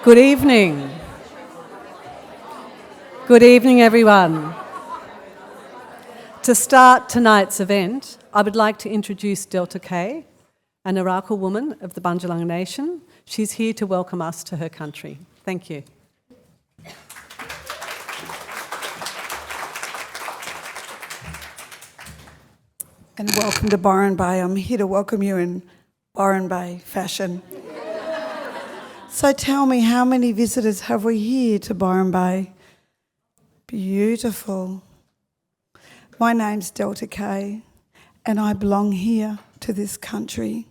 Good evening. Good evening, everyone. To start tonight's event, I would like to introduce Delta K, an Arakwal woman of the Bundjalung Nation. She's here to welcome us to her country. Thank you. And welcome to Byron Bay. I'm here to welcome you in Byron Bay fashion. So tell me, how many visitors have we here to Byron Bay? Beautiful. My name's Delta K, and I belong here to this country.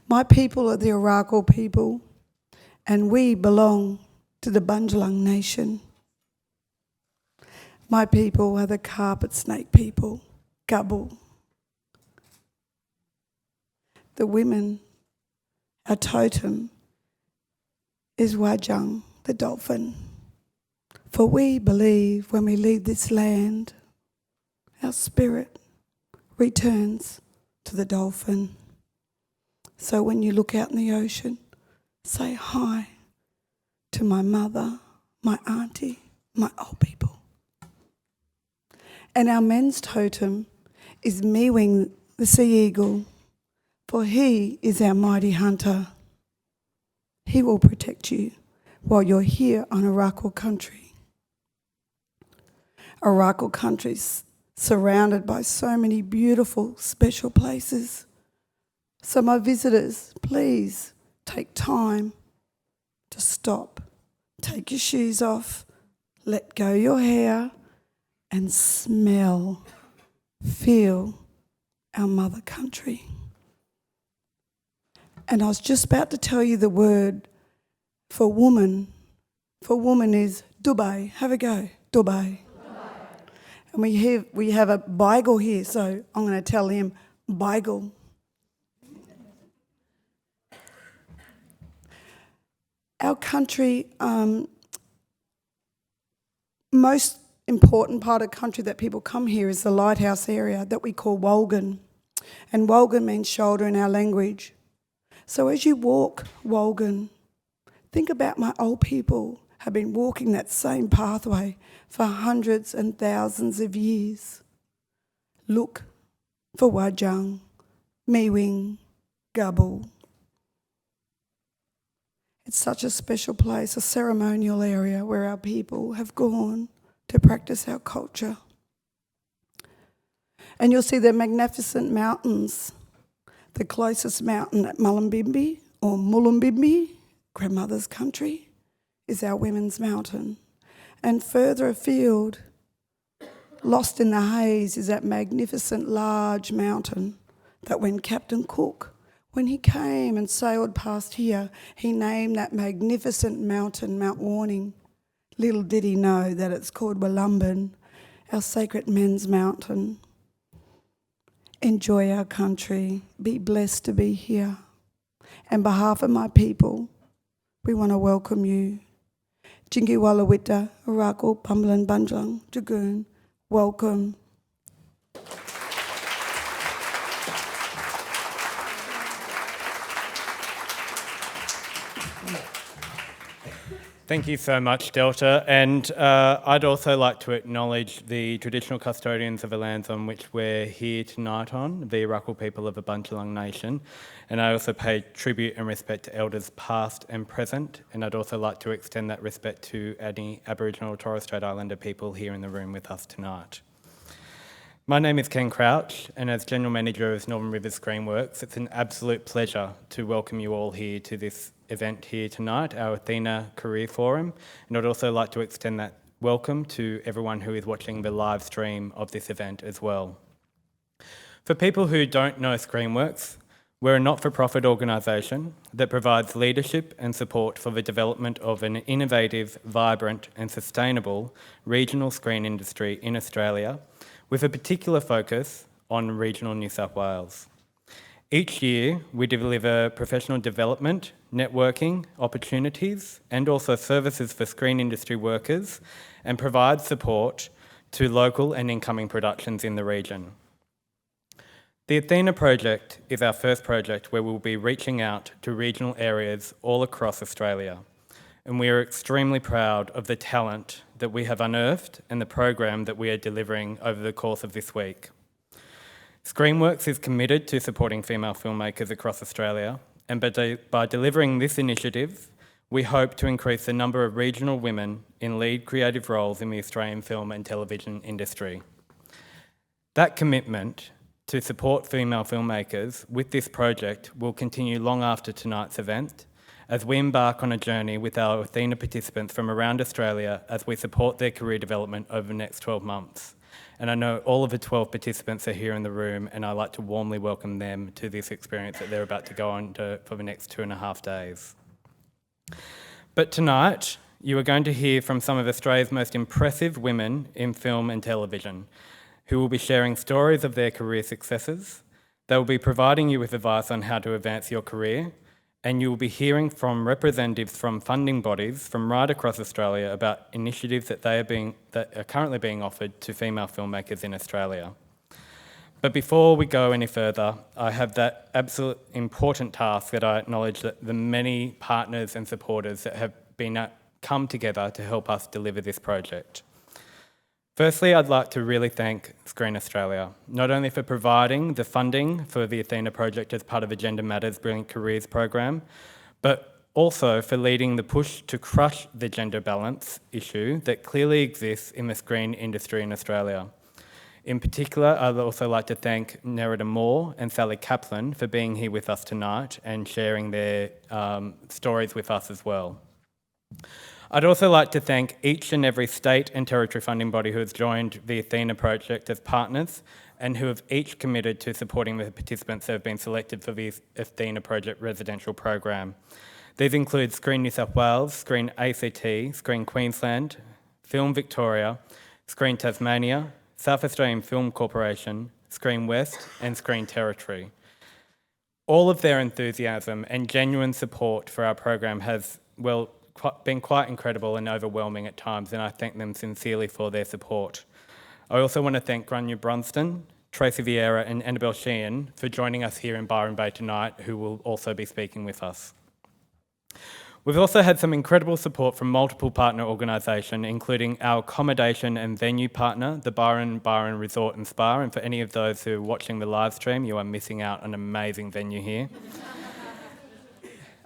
My people are the Arakwal people, and we belong to the Bundjalung Nation. My people are the carpet snake people, Gubble. The women, our totem, is Wajang, the dolphin. For we believe when we leave this land, our spirit returns to the dolphin. So when you look out in the ocean, say hi to my mother, my auntie, my old people. And our men's totem is Mewing, the sea eagle, for he is our mighty hunter. He will protect you while you're here on Arakwal country. Arakwal country's surrounded by so many beautiful, special places. So my visitors, please take time to stop, take your shoes off, let go your hair, and smell, feel our mother country. And I was just about to tell you the word for woman. For woman is Dubai. Have a go, Dubai. And we have a Beagle here, so I'm going to tell him Beagle. Our country, most important part of country that people come here is the lighthouse area that we call Wolgan. And Wolgan means shoulder in our language. So as you walk Wolgan, think about my old people have been walking that same pathway for hundreds and thousands of years. Look for Wajang, Mewing, Gubble. It's such a special place, a ceremonial area where our people have gone to practice our culture. And you'll see the magnificent mountains. The closest mountain at Mullumbimby or Mullumbimby, grandmother's country, is our women's mountain. And further afield, lost in the haze, is that magnificent large mountain that when Captain Cook, when he came and sailed past here, he named that magnificent mountain Mount Warning. Little did he know that it's called Wollumben, our sacred men's mountain. Enjoy our country. Be blessed to be here. On behalf of my people, we want to welcome you. Jingi Wallawita, Arakwal, Pumbalan, Bundjalung, Jagoon, welcome. Thank you so much, Delta. And I'd also like to acknowledge the traditional custodians of the lands on which we're here tonight on, the Arakwal people of the Bundjalung Nation. And I also pay tribute and respect to elders past and present. And I'd also like to extend that respect to any Aboriginal or Torres Strait Islander people here in the room with us tonight. My name is Ken Crouch, and as General Manager of Northern Rivers Greenworks, it's an absolute pleasure to welcome you all here to this event here tonight, our Athena Career Forum, and I'd also like to extend that welcome to everyone who is watching the live stream of this event as well. For people who don't know Screenworks, we're a not-for-profit organisation that provides leadership and support for the development of an innovative, vibrant and sustainable regional screen industry in Australia, with a particular focus on regional New South Wales. Each year, we deliver professional development, networking, opportunities, and also services for screen industry workers, and provide support to local and incoming productions in the region. The Athena project is our first project where we'll be reaching out to regional areas all across Australia and we are extremely proud of the talent that we have unearthed and the program that we are delivering over the course of this week. Screenworks is committed to supporting female filmmakers across Australia, and by delivering this initiative, we hope to increase the number of regional women in lead creative roles in the Australian film and television industry. That commitment to support female filmmakers with this project will continue long after tonight's event, as we embark on a journey with our Athena participants from around Australia as we support their career development over the next 12 months. And I know all of the 12 participants are here in the room, and I'd like to warmly welcome them to this experience that they're about to go on for the next 2.5 days. But tonight, you are going to hear from some of Australia's most impressive women in film and television, who will be sharing stories of their career successes. They will be providing you with advice on how to advance your career, and you will be hearing from representatives from funding bodies from right across Australia about initiatives that are currently being offered to female filmmakers in Australia. But before we go any further, I have that absolute important task that I acknowledge that the many partners and supporters that have come together to help us deliver this project. Firstly, I'd like to really thank Screen Australia, not only for providing the funding for the Athena project as part of Agenda Matters Brilliant Careers program, but also for leading the push to crush the gender balance issue that clearly exists in the screen industry in Australia. In particular, I'd also like to thank Nerida and Sally Caplan for being here with us tonight and sharing their stories with us as well. I'd also like to thank each and every state and territory funding body who has joined the Athena project as partners and who have each committed to supporting the participants that have been selected for the Athena project residential program. These include Screen New South Wales, Screen ACT, Screen Queensland, Film Victoria, Screen Tasmania, South Australian Film Corporation, Screen West and Screen Territory. All of their enthusiasm and genuine support for our program has, been quite incredible and overwhelming at times, and I thank them sincerely for their support. I also want to thank Grania Brunston, Tracy Vieira and Annabelle Sheehan for joining us here in Byron Bay tonight, who will also be speaking with us. We've also had some incredible support from multiple partner organisations, including our accommodation and venue partner, the Byron Resort and Spa, and for any of those who are watching the live stream, you are missing out on an amazing venue here.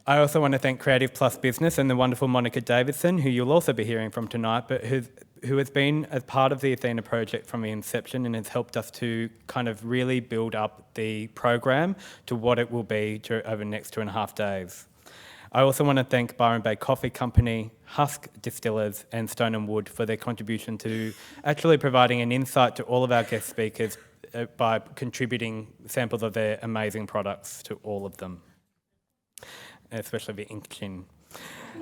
I also want to thank Creative Plus Business and the wonderful Monica Davidson, who you'll also be hearing from tonight, but who has been as part of the Athena project from the inception and has helped us to kind of really build up the program to what it will be over the next 2.5 days. I also want to thank Byron Bay Coffee Company, Husk Distillers and Stone & Wood for their contribution to actually providing an insight to all of our guest speakers by contributing samples of their amazing products to all of them, especially the ink chin.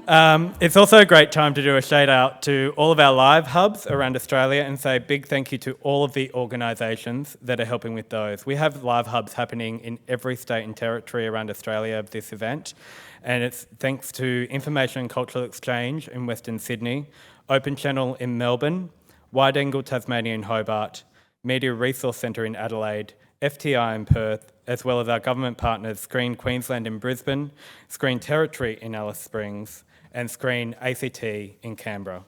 It's also a great time to do a shout out to all of our live hubs around Australia and say a big thank you to all of the organisations that are helping with those. We have live hubs happening in every state and territory around Australia of this event, and it's thanks to Information and Cultural Exchange in Western Sydney, Open Channel in Melbourne, Wide Angle Tasmania in Hobart, Media Resource Centre in Adelaide, FTI in Perth, as well as our government partners Screen Queensland in Brisbane, Screen Territory in Alice Springs, and Screen ACT in Canberra.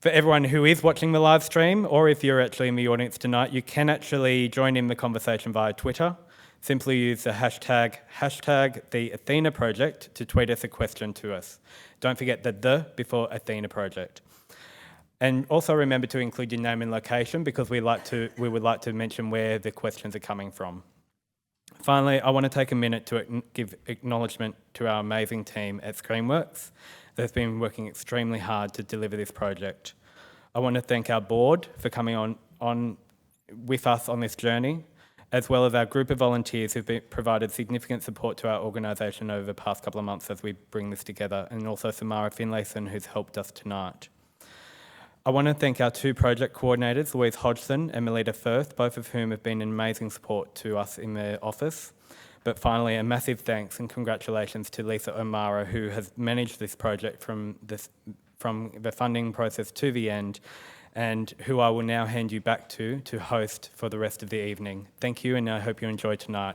For everyone who is watching the live stream, or if you're actually in the audience tonight, you can actually join in the conversation via Twitter. Simply use the hashtag the Athena Project to tweet us a question to us. Don't forget the before Athena Project. And also remember to include your name and location because we would like to mention where the questions are coming from. Finally, I want to take a minute to give acknowledgement to our amazing team at Screenworks that's been working extremely hard to deliver this project. I want to thank our board for coming on with us on this journey, as well as our group of volunteers who've provided significant support to our organisation over the past couple of months as we bring this together, and also Samara Finlayson, who's helped us tonight. I want to thank our two project coordinators, Louise Hodgson and Melita Firth, both of whom have been an amazing support to us in their office. But finally, a massive thanks and congratulations to Lisa O'Mara, who has managed this project from the funding process to the end, and who I will now hand you back to host for the rest of the evening. Thank you, and I hope you enjoy tonight.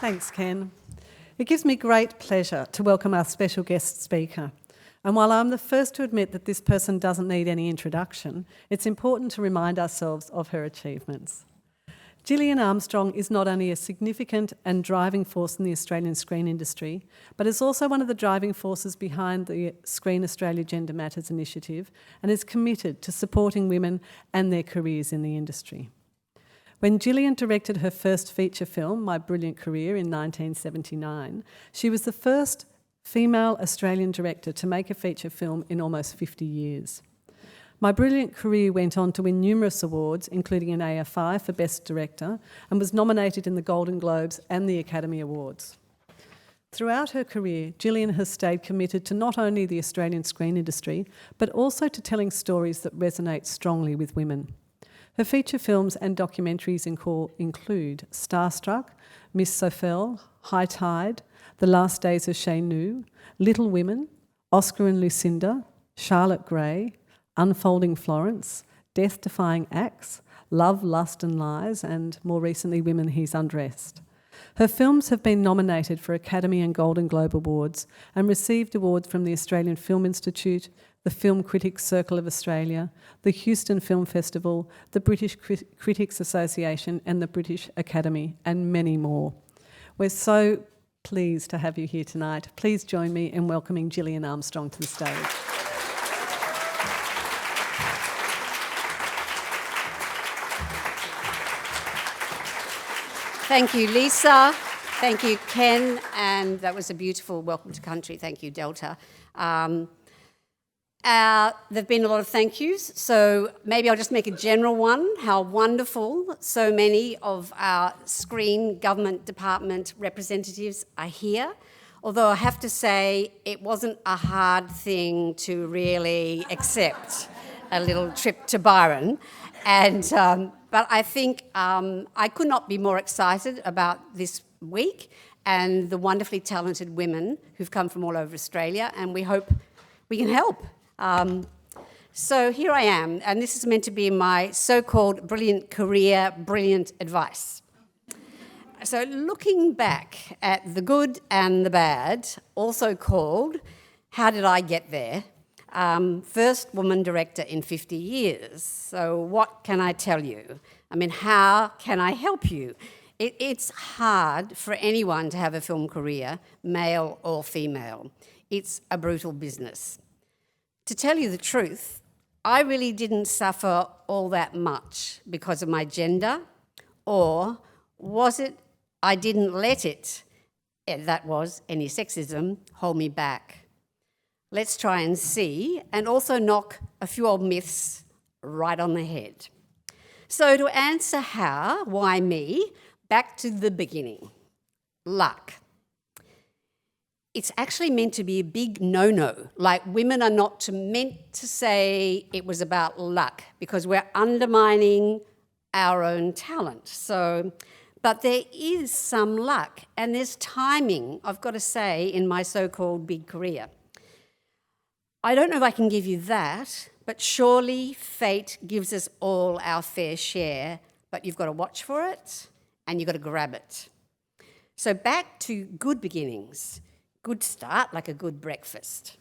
Thanks, Ken. It gives me great pleasure to welcome our special guest speaker. And while I'm the first to admit that this person doesn't need any introduction, it's important to remind ourselves of her achievements. Gillian Armstrong is not only a significant and driving force in the Australian screen industry, but is also one of the driving forces behind the Screen Australia Gender Matters initiative and is committed to supporting women and their careers in the industry. When Gillian directed her first feature film, My Brilliant Career, in 1979, she was the first female Australian director to make a feature film in almost 50 years. My Brilliant Career went on to win numerous awards, including an AFI for Best Director, and was nominated in the Golden Globes and the Academy Awards. Throughout her career, Gillian has stayed committed to not only the Australian screen industry, but also to telling stories that resonate strongly with women. Her feature films and documentaries include Starstruck, Miss Sophel, High Tide, The Last Days of Shay Nu, Little Women, Oscar and Lucinda, Charlotte Gray, Unfolding Florence, Death-Defying Acts, Love, Lust and Lies, and more recently, Women He's Undressed. Her films have been nominated for Academy and Golden Globe Awards and received awards from the Australian Film Institute, the Film Critics Circle of Australia, the Houston Film Festival, the British Critics Association and the British Academy, and many more. We're so pleased to have you here tonight. Please join me in welcoming Gillian Armstrong to the stage. Thank you, Lisa. Thank you, Ken. And that was a beautiful welcome to country. Thank you, Delta. There have been a lot of thank yous, so maybe I'll just make a general one. How wonderful so many of our screen government department representatives are here. Although I have to say it wasn't a hard thing to really accept a little trip to Byron. But I think I could not be more excited about this week and the wonderfully talented women who've come from all over Australia, and we hope we can help. So here I am, and this is meant to be my so-called brilliant career, brilliant advice. So looking back at the good and the bad, also called How Did I Get There? First woman director in 50 years. So what can I tell you? I mean, how can I help you? It's hard for anyone to have a film career, male or female. It's a brutal business. To tell you the truth, I really didn't suffer all that much because of my gender, or was it I didn't let it, that was any sexism, hold me back? Let's try and see, and also knock a few old myths right on the head. So to answer how, why me, back to the beginning. Luck. It's actually meant to be a big no-no. Like, women are not meant to say it was about luck because we're undermining our own talent. But there is some luck, and there's timing, I've got to say, in my so-called big career. I don't know if I can give you that, but surely fate gives us all our fair share, but you've got to watch for it and you've got to grab it. So back to good beginnings. Good start, like a good breakfast.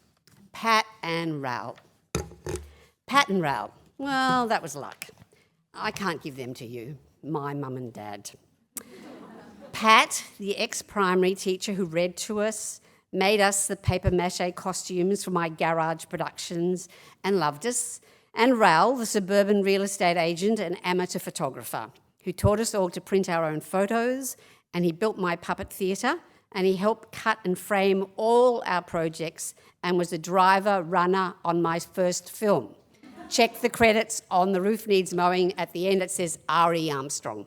Pat and Raoul. Pat and Raoul, well, that was luck. I can't give them to you, my mum and dad. Pat, the ex-primary teacher who read to us, made us the papier-mâché costumes for my garage productions and loved us. And Raoul, the suburban real estate agent and amateur photographer, who taught us all to print our own photos, and he built my puppet theatre, and he helped cut and frame all our projects and was a driver, runner on my first film. Check the credits on The Roof Needs Mowing. At the end it says R.E. Armstrong.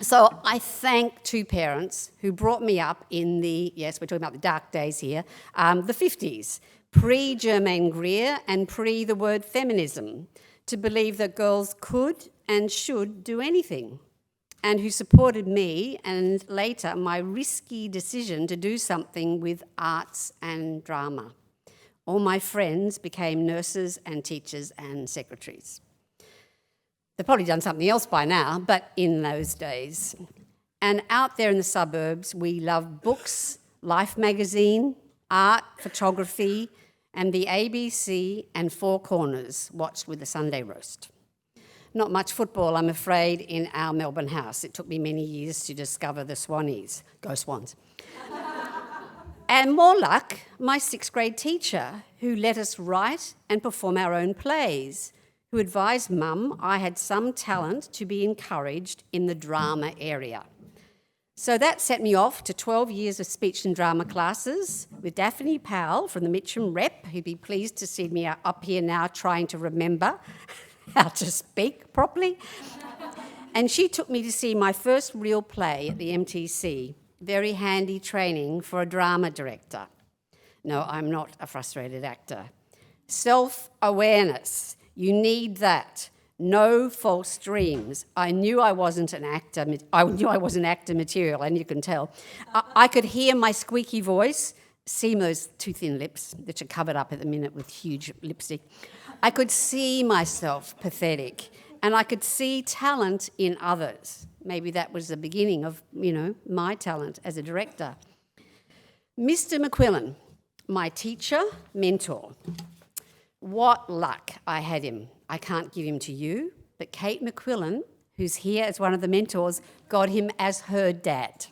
So I thank two parents who brought me up in the, yes, we're talking about the dark days here, the 50s, pre-Germaine Greer and pre the word feminism, to believe that girls could and should do anything, and who supported me and later my risky decision to do something with arts and drama. All my friends became nurses and teachers and secretaries. They've probably done something else by now, but in those days. And out there in the suburbs, we love books, Life magazine, art, photography, and the ABC and Four Corners, watched with the Sunday roast. Not much football, I'm afraid, in our Melbourne house. It took me many years to discover the Swannies. Go Swans. And more luck, my sixth grade teacher, who let us write and perform our own plays, who advised Mum I had some talent to be encouraged in the drama area. So that set me off to 12 years of speech and drama classes with Daphne Powell from the Mitcham Rep, who'd be pleased to see me up here now trying to remember how to speak properly. And she took me to see my first real play at the MTC. Very handy training for a drama director. No, I'm not a frustrated actor. Self-awareness. You need that. No false dreams. I knew I wasn't an actor. I knew I wasn't actor material, and you can tell. I could hear my squeaky voice, see those too thin lips, which are covered up at the minute with huge lipstick. I could see myself pathetic, and I could see talent in others. Maybe that was the beginning of, my talent as a director. Mr. McQuillan, my teacher, mentor. What luck I had him. I can't give him to you, but Kate McQuillan, who's here as one of the mentors, got him as her dad.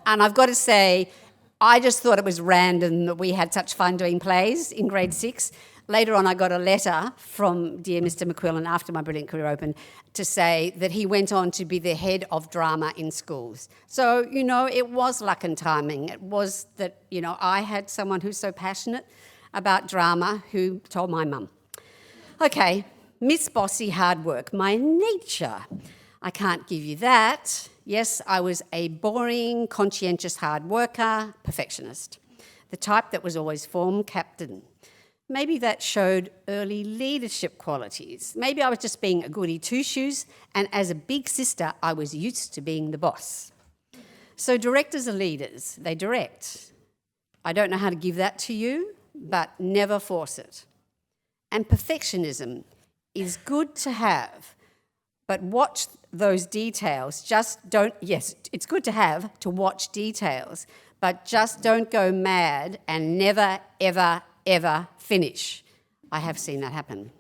And I've got to say, I just thought it was random that we had such fun doing plays in grade 6. Later on, I got a letter from dear Mr. McQuillan after my brilliant career opened to say that he went on to be the head of drama in schools. So, it was luck and timing. It was that, I had someone who's so passionate about drama who told my mum. Okay, Miss Bossy Hard Work, my nature. I can't give you that. Yes, I was a boring, conscientious hard worker, perfectionist. The type that was always form captain. Maybe that showed early leadership qualities. Maybe I was just being a goody two-shoes, and as a big sister, I was used to being the boss. So directors are leaders. They direct. I don't know how to give that to you, but never force it. And perfectionism is good to have, but watch those details. It's good to have, to watch details, but just don't go mad and never, ever, ever finish. I have seen that happen.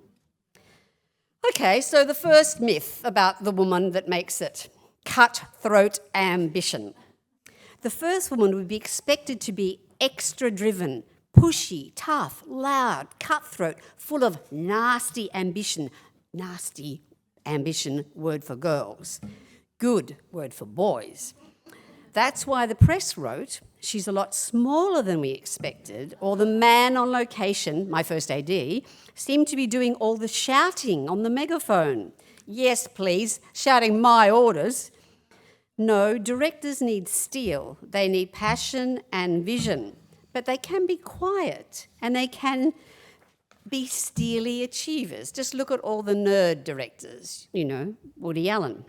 Okay, so the first myth about the woman that makes it, cutthroat ambition. The first woman would be expected to be extra driven, pushy, tough, loud, cutthroat, full of nasty ambition, word for girls, good word for boys. That's why the press wrote, she's a lot smaller than we expected, or the man on location, my first AD, seemed to be doing all the shouting on the megaphone. Yes, please, shouting my orders. No, directors need steel. They need passion and vision. But they can be quiet and they can be steely achievers. Just look at all the nerd directors, Woody Allen.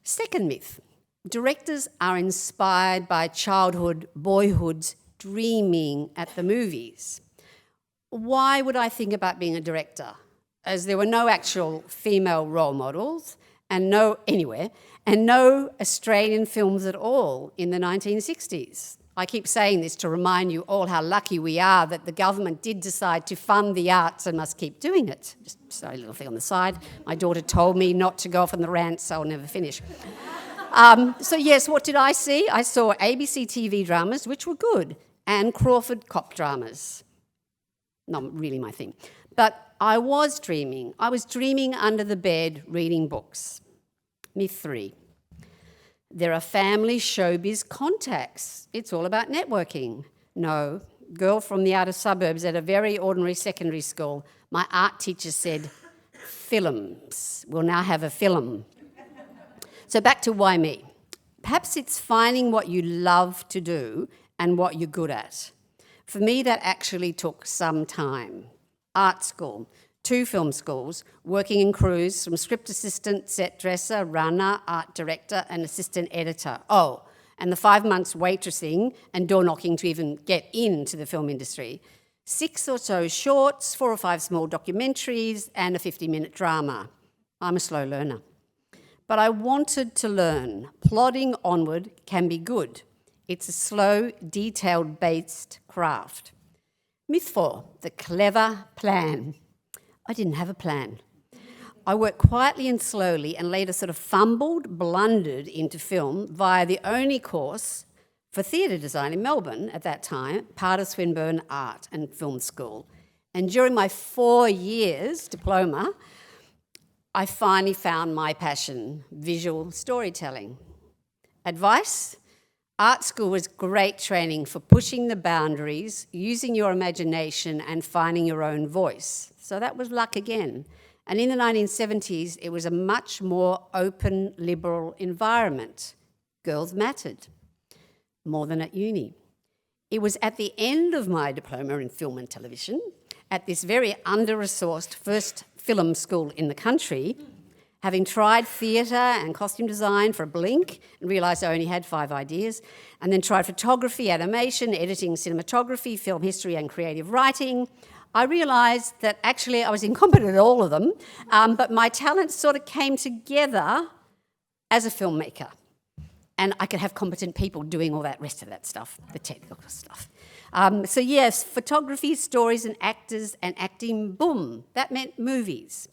Second myth, directors are inspired by boyhood's dreaming at the movies. Why would I think about being a director? As there were no actual female role models and no Australian films at all in the 1960s. I keep saying this to remind you all how lucky we are that the government did decide to fund the arts and must keep doing it. Just a little thing on the side. My daughter told me not to go off on the rant, so I'll never finish. So yes, what did I see? I saw ABC TV dramas, which were good, and Crawford cop dramas. Not really my thing. But I was dreaming. I was dreaming under the bed, reading books. Myth 3. There are family showbiz contacts. It's all about networking. No, girl from the outer suburbs at a very ordinary secondary school, my art teacher said, films. We'll now have a film. So back to why me. Perhaps it's finding what you love to do and what you're good at. For me, that actually took some time. Art school, 2 film schools, working in crews from script assistant, set dresser, runner, art director, and assistant editor. Oh, and the 5 months waitressing and door knocking to even get into the film industry. 6 or so shorts, 4 or 5 small documentaries, and a 50-minute drama. I'm a slow learner. But I wanted to learn. Plodding onward can be good. It's a slow, detail-based craft. Myth 4, the clever plan. I didn't have a plan. I worked quietly and slowly and later sort of blundered into film via the only course for theatre design in Melbourne at that time, part of Swinburne Art and Film School. And during my 4 years diploma, I finally found my passion, visual storytelling. Advice? Art school was great training for pushing the boundaries, using your imagination and finding your own voice. So that was luck again. And in the 1970s, it was a much more open, liberal environment. Girls mattered, more than at uni. It was at the end of my diploma in film and television, at this very under-resourced first film school in the country, having tried theatre and costume design for a blink and realised I only had 5 ideas, and then tried photography, animation, editing, cinematography, film history and creative writing, I realised that actually I was incompetent at all of them, but my talents sort of came together as a filmmaker. And I could have competent people doing all that rest of that stuff, the technical stuff. So yes, photography, stories and actors and acting, boom, that meant movies.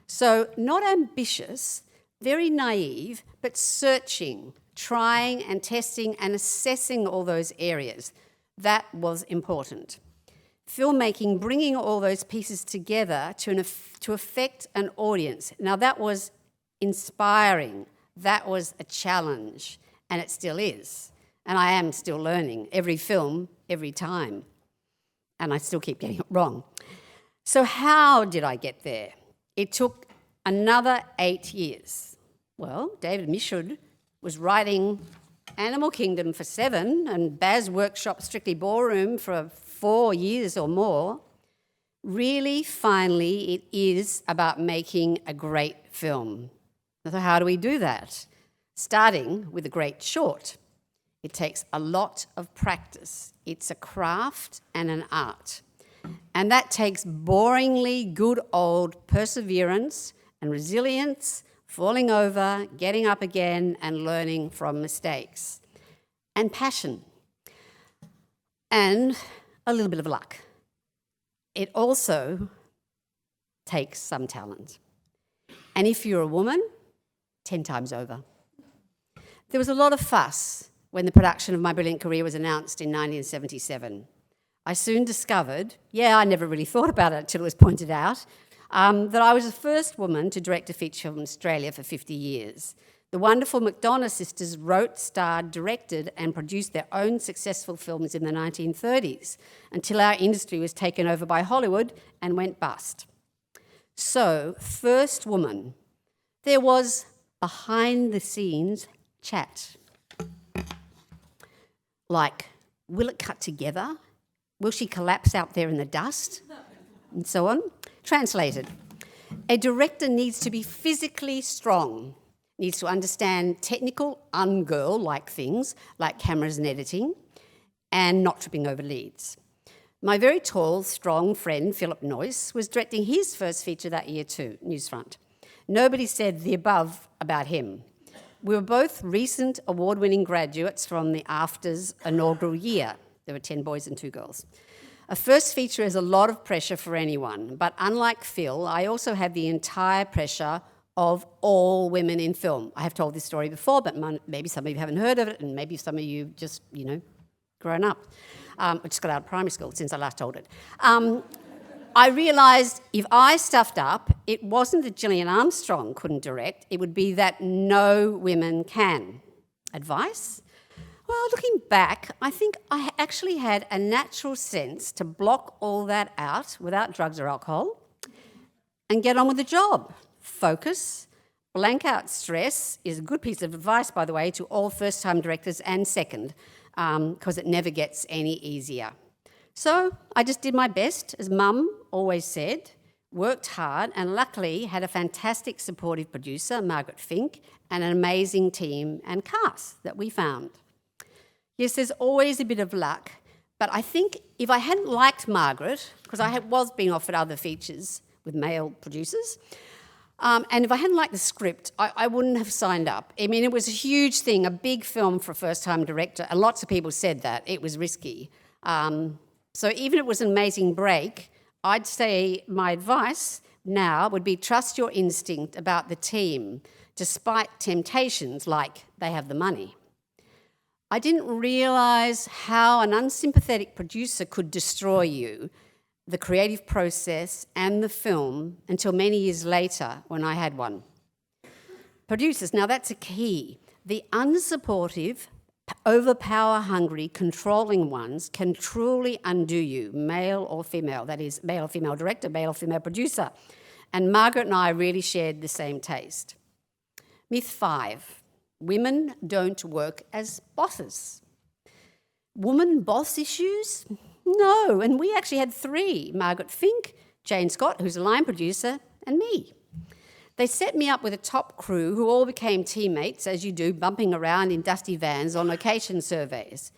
So not ambitious, very naive, but searching, trying and testing and assessing all those areas. That was important. Filmmaking, bringing all those pieces together to affect an audience. Now that was inspiring. That was a challenge, and it still is. And I am still learning every film, every time. And I still keep getting it wrong. So how did I get there? It took another 8 years. Well, David Michaud was writing Animal Kingdom for 7 and Baz Workshop Strictly Ballroom for 4 years or more. Really, finally, it is about making a great film. So how do we do that? Starting with a great short. It takes a lot of practice. It's a craft and an art. And that takes boringly good old perseverance and resilience, falling over, getting up again, and learning from mistakes. And passion. And a little bit of luck. It also takes some talent. And if you're a woman, 10 times over. There was a lot of fuss when the production of My Brilliant Career was announced in 1977. I soon discovered, I never really thought about it until it was pointed out, that I was the first woman to direct a feature film in Australia for 50 years. The wonderful McDonough sisters wrote, starred, directed and produced their own successful films in the 1930s until our industry was taken over by Hollywood and went bust. So, first woman. There was behind-the-scenes chat. Like, will it cut together? Will she collapse out there in the dust? And so on. Translated. A director needs to be physically strong, needs to understand technical, ungirl-like things, like cameras and editing, and not tripping over leads. My very tall, strong friend, Philip Noyce, was directing his first feature that year too, Newsfront. Nobody said the above about him. We were both recent award-winning graduates from the AFTR's inaugural year. There were 10 boys and 2 girls. A first feature is a lot of pressure for anyone, but unlike Phil, I also had the entire pressure of all women in film. I have told this story before, but maybe some of you haven't heard of it, and maybe some of you just, grown up. I just got out of primary school since I last told it. I realised if I stuffed up, it wasn't that Gillian Armstrong couldn't direct, it would be that no women can. Advice? Well, looking back, I think I actually had a natural sense to block all that out without drugs or alcohol and get on with the job. Focus, blank out stress is a good piece of advice, by the way, to all first-time directors and second, because it never gets any easier. So I just did my best, as Mum always said, worked hard, and luckily had a fantastic supportive producer, Margaret Fink, and an amazing team and cast that we found. Yes, there's always a bit of luck, but I think if I hadn't liked Margaret, because I was being offered other features with male producers, And if I hadn't liked the script, I wouldn't have signed up. I mean, it was a huge thing, a big film for a first-time director, and lots of people said that. It was risky. So even if it was an amazing break, I'd say my advice now would be trust your instinct about the team, despite temptations like they have the money. I didn't realise how an unsympathetic producer could destroy you, the creative process and the film, until many years later when I had one. Producers, now that's a key. The unsupportive, overpower-hungry, controlling ones can truly undo you, male or female. That is, male or female director, male or female producer. And Margaret and I really shared the same taste. Myth 5, women don't work as bosses. Woman boss issues? No, and we actually had 3, Margaret Fink, Jane Scott, who's a line producer, and me. They set me up with a top crew who all became teammates, as you do, bumping around in dusty vans on location surveys.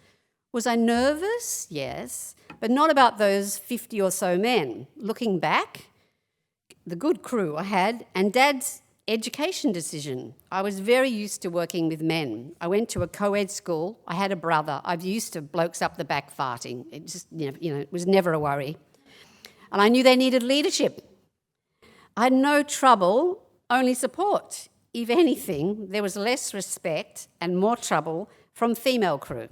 Was I nervous? Yes, but not about those 50 or so men. Looking back, the good crew I had, and Dad's education decision. I was very used to working with men. I went to a co-ed school. I had a brother. I was used to blokes up the back farting. It just, it was never a worry. And I knew they needed leadership. I had no trouble, only support. If anything, there was less respect and more trouble from female crew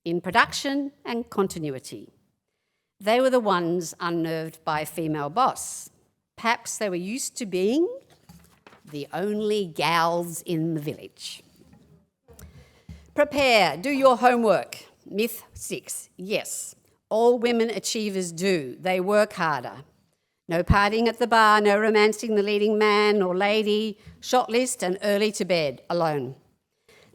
in production and continuity. They were the ones unnerved by a female boss. Perhaps they were used to being the only gals in the village. Prepare, do your homework. Myth 6, yes, all women achievers do. They work harder. No partying at the bar, no romancing the leading man or lady, shot list and early to bed, alone.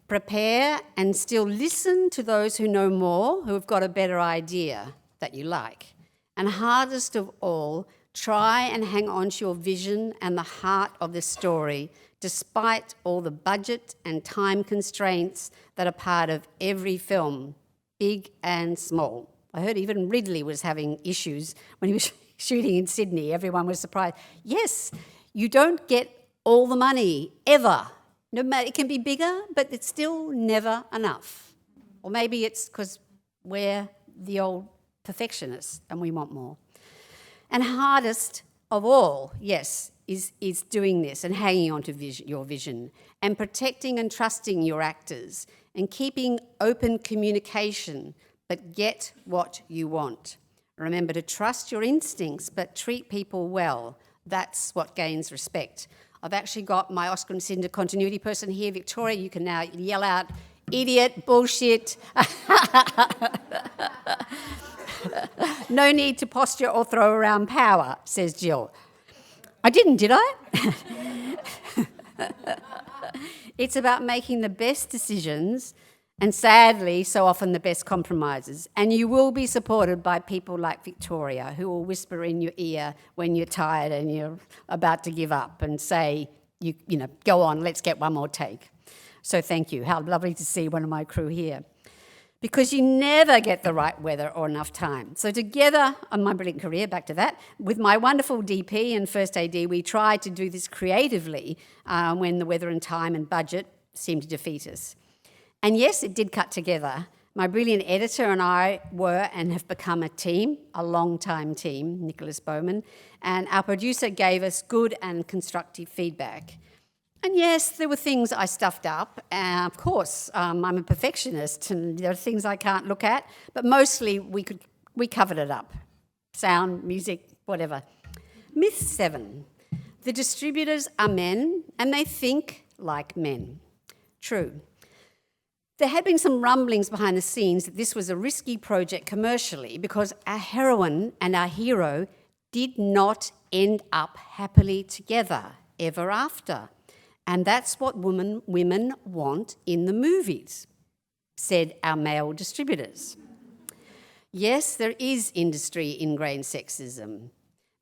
Prepare and still listen to those who know more, who have got a better idea that you like. And hardest of all, try and hang on to your vision and the heart of the story, despite all the budget and time constraints that are part of every film, big and small. I heard even Ridley was having issues when he was shooting in Sydney. Everyone was surprised. Yes, you don't get all the money, ever. No matter, it can be bigger, but it's still never enough. Or maybe it's because we're the old perfectionists and we want more. And hardest of all, yes, is doing this and hanging on to your vision and protecting and trusting your actors and keeping open communication, but get what you want. Remember to trust your instincts, but treat people well. That's what gains respect. I've actually got my Oscar and Cinder continuity person here, Victoria. You can now yell out, idiot, bullshit. No need to posture or throw around power, says Jill. I didn't, did I? It's about making the best decisions and sadly, so often the best compromises. And you will be supported by people like Victoria, who will whisper in your ear when you're tired and you're about to give up and say, go on, let's get one more take. So thank you. How lovely to see one of my crew here. Because you never get the right weather or enough time. So together, on my brilliant career, back to that, with my wonderful DP and first AD, we tried to do this creatively when the weather and time and budget seemed to defeat us. And yes, it did cut together. My brilliant editor and I were and have become a team, a long-time team, Nicholas Bowman, and our producer gave us good and constructive feedback. And yes, there were things I stuffed up. Of course, I'm a perfectionist and there are things I can't look at, but mostly we covered it up. Sound, music, whatever. Myth 7. The distributors are men and they think like men. True. There had been some rumblings behind the scenes that this was a risky project commercially because our heroine and our hero did not end up happily together ever after. And that's what women want in the movies, said our male distributors. Yes, there is industry-ingrained sexism.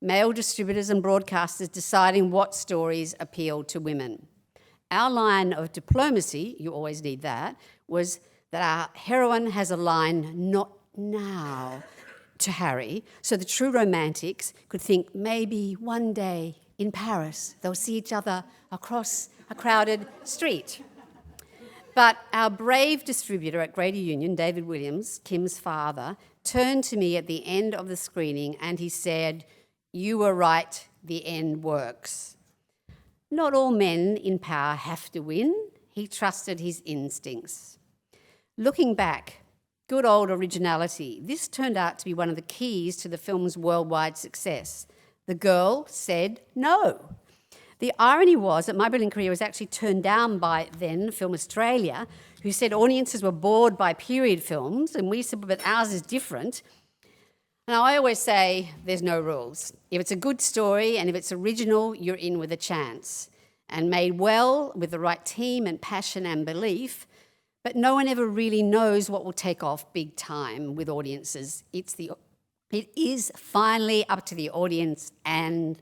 Male distributors and broadcasters deciding what stories appeal to women. Our line of diplomacy, you always need that, was that our heroine has a line, not now, to Harry, so the true romantics could think maybe one day in Paris. They'll see each other across a crowded street. But our brave distributor at Greater Union, David Williams, Kim's father, turned to me at the end of the screening and he said, "You were right, the end works." Not all men in power have to win. He trusted his instincts. Looking back, good old originality. This turned out to be one of the keys to the film's worldwide success. The girl said no. The irony was that My Brilliant Career was actually turned down by then Film Australia, who said audiences were bored by period films, and we said, but ours is different. Now, I always say there's no rules. If it's a good story and if it's original, you're in with a chance. And made well with the right team and passion and belief, but no one ever really knows what will take off big time with audiences. It is finally up to the audience and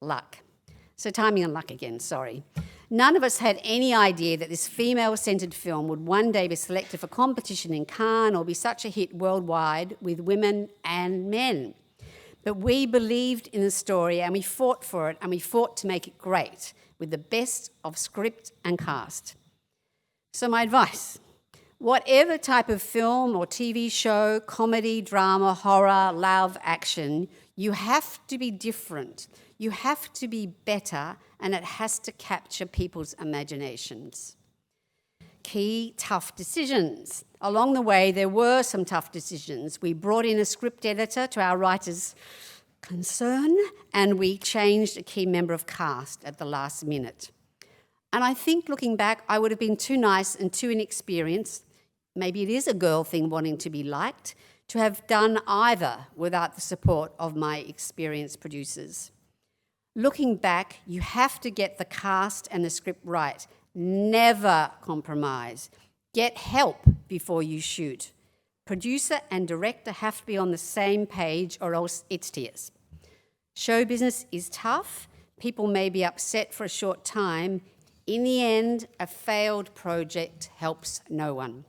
luck. So timing and luck again, sorry. None of us had any idea that this female-centred film would one day be selected for competition in Cannes or be such a hit worldwide with women and men. But we believed in the story and we fought for it and we fought to make it great with the best of script and cast. So my advice, whatever type of film or TV show, comedy, drama, horror, love, action, you have to be different. You have to be better, and it has to capture people's imaginations. Key tough decisions. Along the way, there were some tough decisions. We brought in a script editor to our writer's concern, and we changed a key member of cast at the last minute. And I think looking back, I would have been too nice and too inexperienced, maybe it is a girl thing wanting to be liked, to have done either without the support of my experienced producers. Looking back, you have to get the cast and the script right. Never compromise. Get help before you shoot. Producer and director have to be on the same page or else it's tears. Show business is tough. People may be upset for a short time. In the end, a failed project helps no one.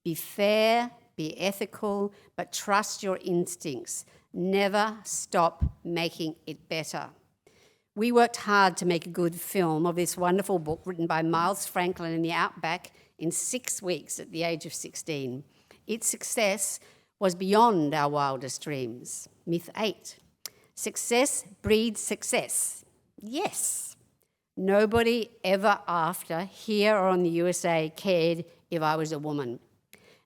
Be fair, be ethical, but trust your instincts. Never stop making it better. We worked hard to make a good film of this wonderful book written by Miles Franklin in the Outback in 6 weeks at the age of 16. Its success was beyond our wildest dreams. Myth 8. Success breeds success. Yes. Nobody ever after, here or in the USA, cared if I was a woman.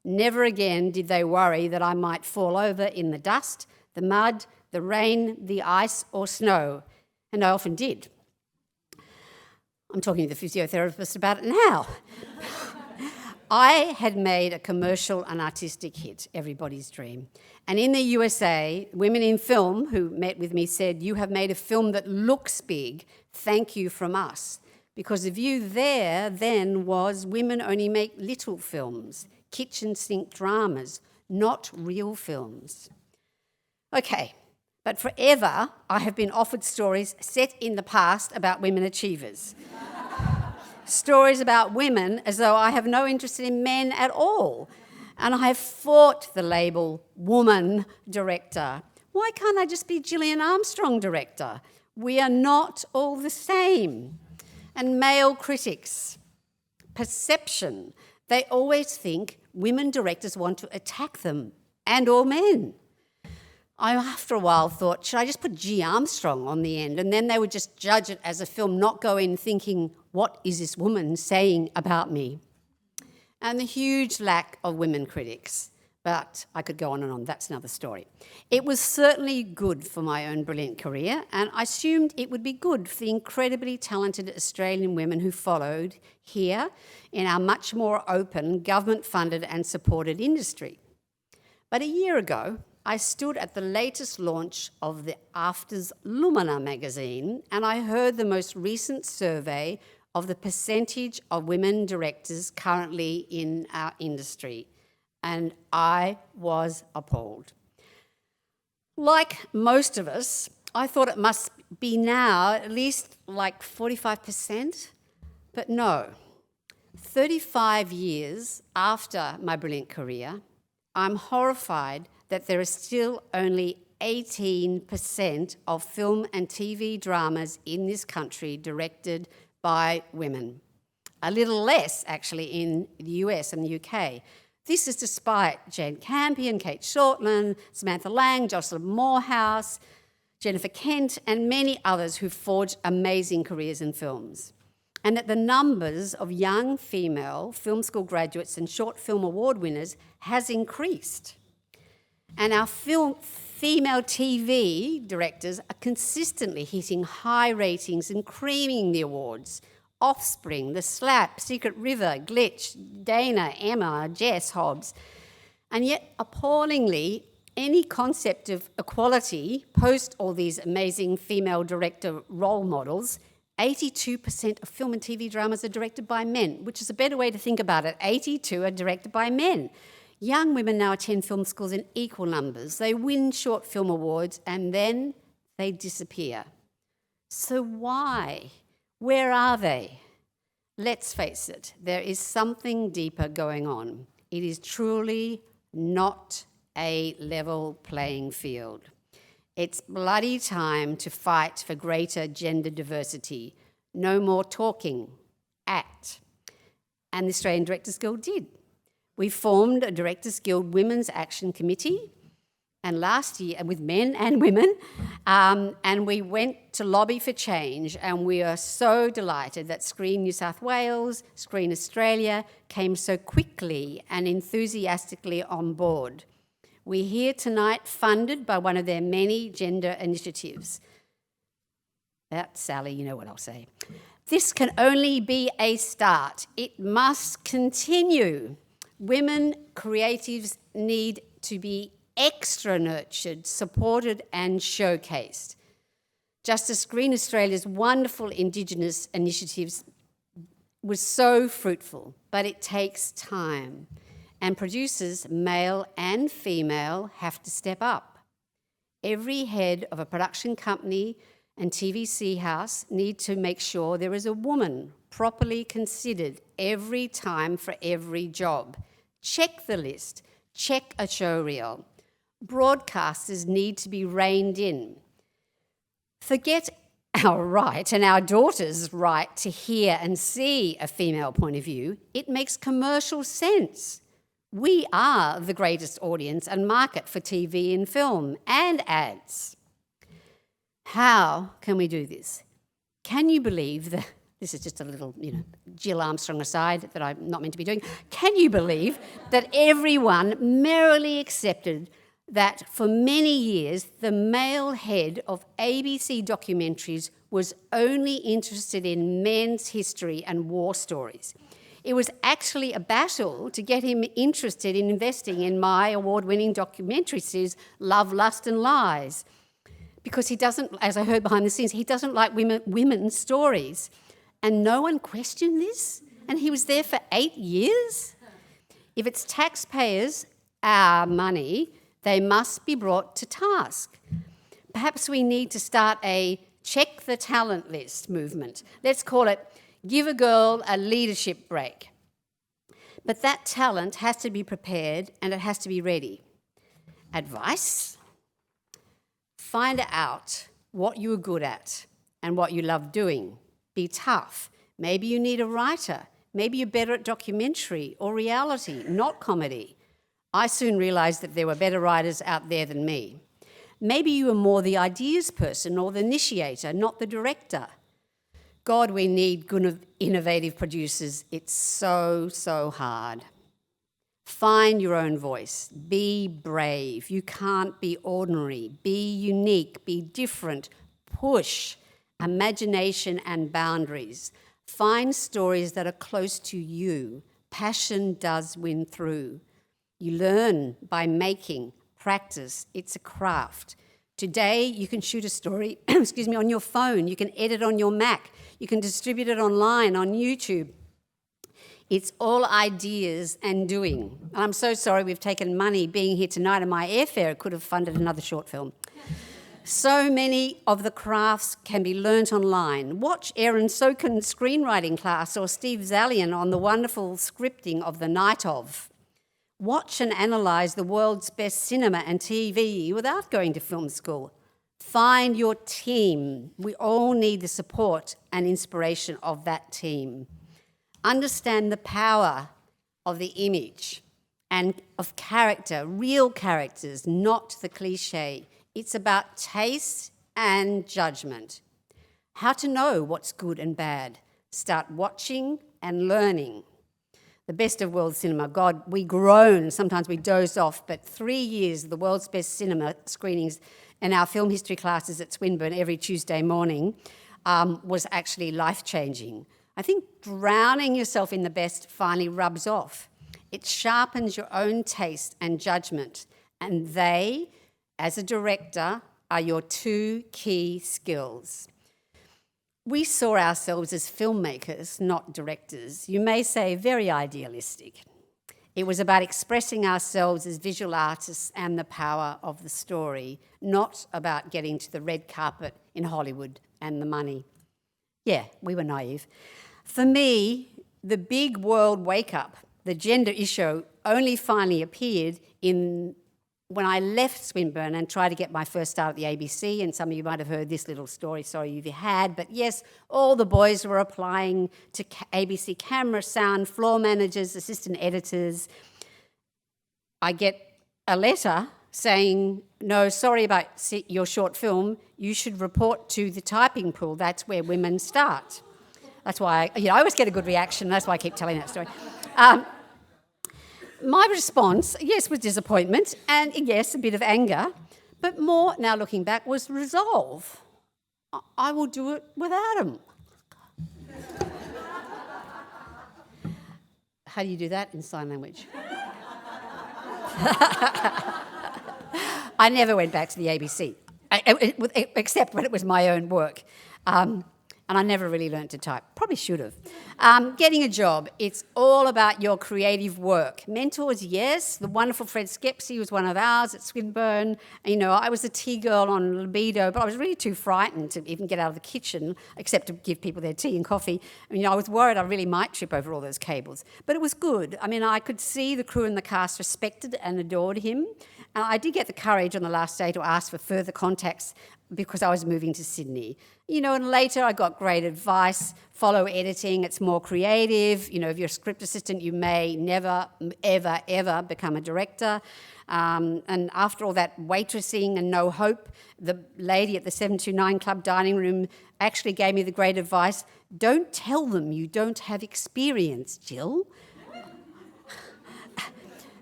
Never again did they worry that I might fall over in the dust, the mud, the rain, the ice or snow. And I often did. I'm talking to the physiotherapist about it now. I had made a commercial and artistic hit, everybody's dream. And in the USA, women in film who met with me said, "You have made a film that looks big. Thank you from us." Because the view there then was women only make little films, kitchen sink dramas, not real films. Okay. But forever, I have been offered stories set in the past about women achievers. Stories about women as though I have no interest in men at all. And I have fought the label woman director. Why can't I just be Gillian Armstrong director? We are not all the same. And male critics, perception. They always think women directors want to attack them, and all men. I, after a while, thought, should I just put G. Armstrong on the end? And then they would just judge it as a film, not go in thinking, what is this woman saying about me? And the huge lack of women critics. But I could go on and on, that's another story. It was certainly good for my own brilliant career, and I assumed it would be good for the incredibly talented Australian women who followed here in our much more open, government-funded and supported industry. But a year ago, I stood at the latest launch of the Afters Lumina magazine, and I heard the most recent survey of the percentage of women directors currently in our industry, and I was appalled. Like most of us, I thought it must be now at least like 45%, but no. 35 years after my brilliant career, I'm horrified that there are still only 18% of film and TV dramas in this country directed by women. A little less, actually, in the US and the UK. This is despite Jane Campion, Kate Shortland, Samantha Lang, Jocelyn Moorhouse, Jennifer Kent, and many others who've forged amazing careers in films. And that the numbers of young female film school graduates and short film award winners has increased. And our female TV directors are consistently hitting high ratings and creaming the awards. Offspring, The Slap, Secret River, Glitch, Dana, Emma, Jess, Hobbs. And yet, appallingly, any concept of equality post all these amazing female director role models, 82% of film and TV dramas are directed by men, which is a better way to think about it. 82 are directed by men. Young women now attend film schools in equal numbers. They win short film awards and then they disappear. So why? Where are they? Let's face it, there is something deeper going on. It is truly not a level playing field. It's bloody time to fight for greater gender diversity. No more talking, act. And the Australian Directors Guild did. We formed a Directors Guild Women's Action Committee, and last year, with men and women, and we went to lobby for change, and we are so delighted that Screen New South Wales, Screen Australia came so quickly and enthusiastically on board. We're here tonight funded by one of their many gender initiatives. That's Sally, you know what I'll say. This can only be a start. It must continue. Women creatives need to be extra nurtured, supported and showcased. Just as Screen Australia's wonderful Indigenous initiatives was so fruitful, but it takes time. And producers, male and female, have to step up. Every head of a production company and TVC house need to make sure there is a woman properly considered every time for every job. Check the list, check a show reel. Broadcasters need to be reined in. Forget our right and our daughters' right to hear and see a female point of view. It makes commercial sense. We are the greatest audience and market for TV and film and ads. How can we do this? Can you believe that, this is just a little, Jill Armstrong aside that I'm not meant to be doing. Can you believe that everyone merrily accepted that for many years the male head of ABC documentaries was only interested in men's history and war stories? It was actually a battle to get him interested in investing in my award-winning documentary series, Love, Lust and Lies, because he doesn't, as I heard behind the scenes, he doesn't like women's stories. And no one questioned this, and he was there for 8 years? If it's taxpayers, our money, they must be brought to task. Perhaps we need to start a check the talent list movement. Let's call it give a girl a leadership break. But that talent has to be prepared and it has to be ready. Advice? Find out what you are good at and what you love doing. Be tough. Maybe you need a writer. Maybe you're better at documentary or reality, not comedy. I soon realised that there were better writers out there than me. Maybe you are more the ideas person or the initiator, not the director. God, we need good, innovative producers. It's so, so hard. Find your own voice. Be brave. You can't be ordinary. Be unique. Be different. Push imagination and boundaries. Find stories that are close to you. Passion does win through. You learn by making, practice. It's a craft. Today, you can shoot a story, on your phone. You can edit on your Mac. You can distribute it online, on YouTube. It's all ideas and doing. And I'm so sorry we've taken money being here tonight, and my airfare could have funded another short film. So many of the crafts can be learnt online. Watch Erin Sokin's screenwriting class or Steve Zalian on the wonderful scripting of The Night Of. Watch and analyse the world's best cinema and TV without going to film school. Find your team. We all need the support and inspiration of that team. Understand the power of the image and of character, real characters, not the cliche. It's about taste and judgment. How to know what's good and bad. Start watching and learning. The best of world cinema. God, we groan, sometimes we doze off, but 3 years of the world's best cinema screenings in our film history classes at Swinburne every Tuesday morning was actually life-changing. I think drowning yourself in the best finally rubs off. It sharpens your own taste and judgment, and they, as a director, are your 2 key skills. We saw ourselves as filmmakers, not directors. You may say very idealistic. It was about expressing ourselves as visual artists and the power of the story, not about getting to the red carpet in Hollywood and the money. Yeah, we were naive. For me, the big world wake-up, the gender issue, only finally appeared when I left Swinburne and tried to get my first start at the ABC, and some of you might have heard this little story, sorry if you had, but yes, all the boys were applying to ABC camera, sound, floor managers, assistant editors. I get a letter saying, no, sorry about your short film, you should report to the typing pool, that's where women start. That's why, I always get a good reaction, that's why I keep telling that story. My response, yes, was disappointment and, yes, a bit of anger, but more, now looking back, was resolve. I will do it without him. How do you do that in sign language? I never went back to the ABC, except when it was my own work. And I never really learned to type. Probably should have. Getting a job, it's all about your creative work. Mentors, yes. The wonderful Fred Skepsey was one of ours at Swinburne. I was a tea girl on Libido, but I was really too frightened to even get out of the kitchen, except to give people their tea and coffee. I was worried I really might trip over all those cables. But it was good. I could see the crew and the cast respected and adored him. I did get the courage on the last day to ask for further contacts because I was moving to Sydney. And later I got great advice, follow editing, it's more creative. If you're a script assistant, you may never, ever, ever become a director. And after all that waitressing and no hope, the lady at the 729 Club dining room actually gave me the great advice, don't tell them you don't have experience, Jill.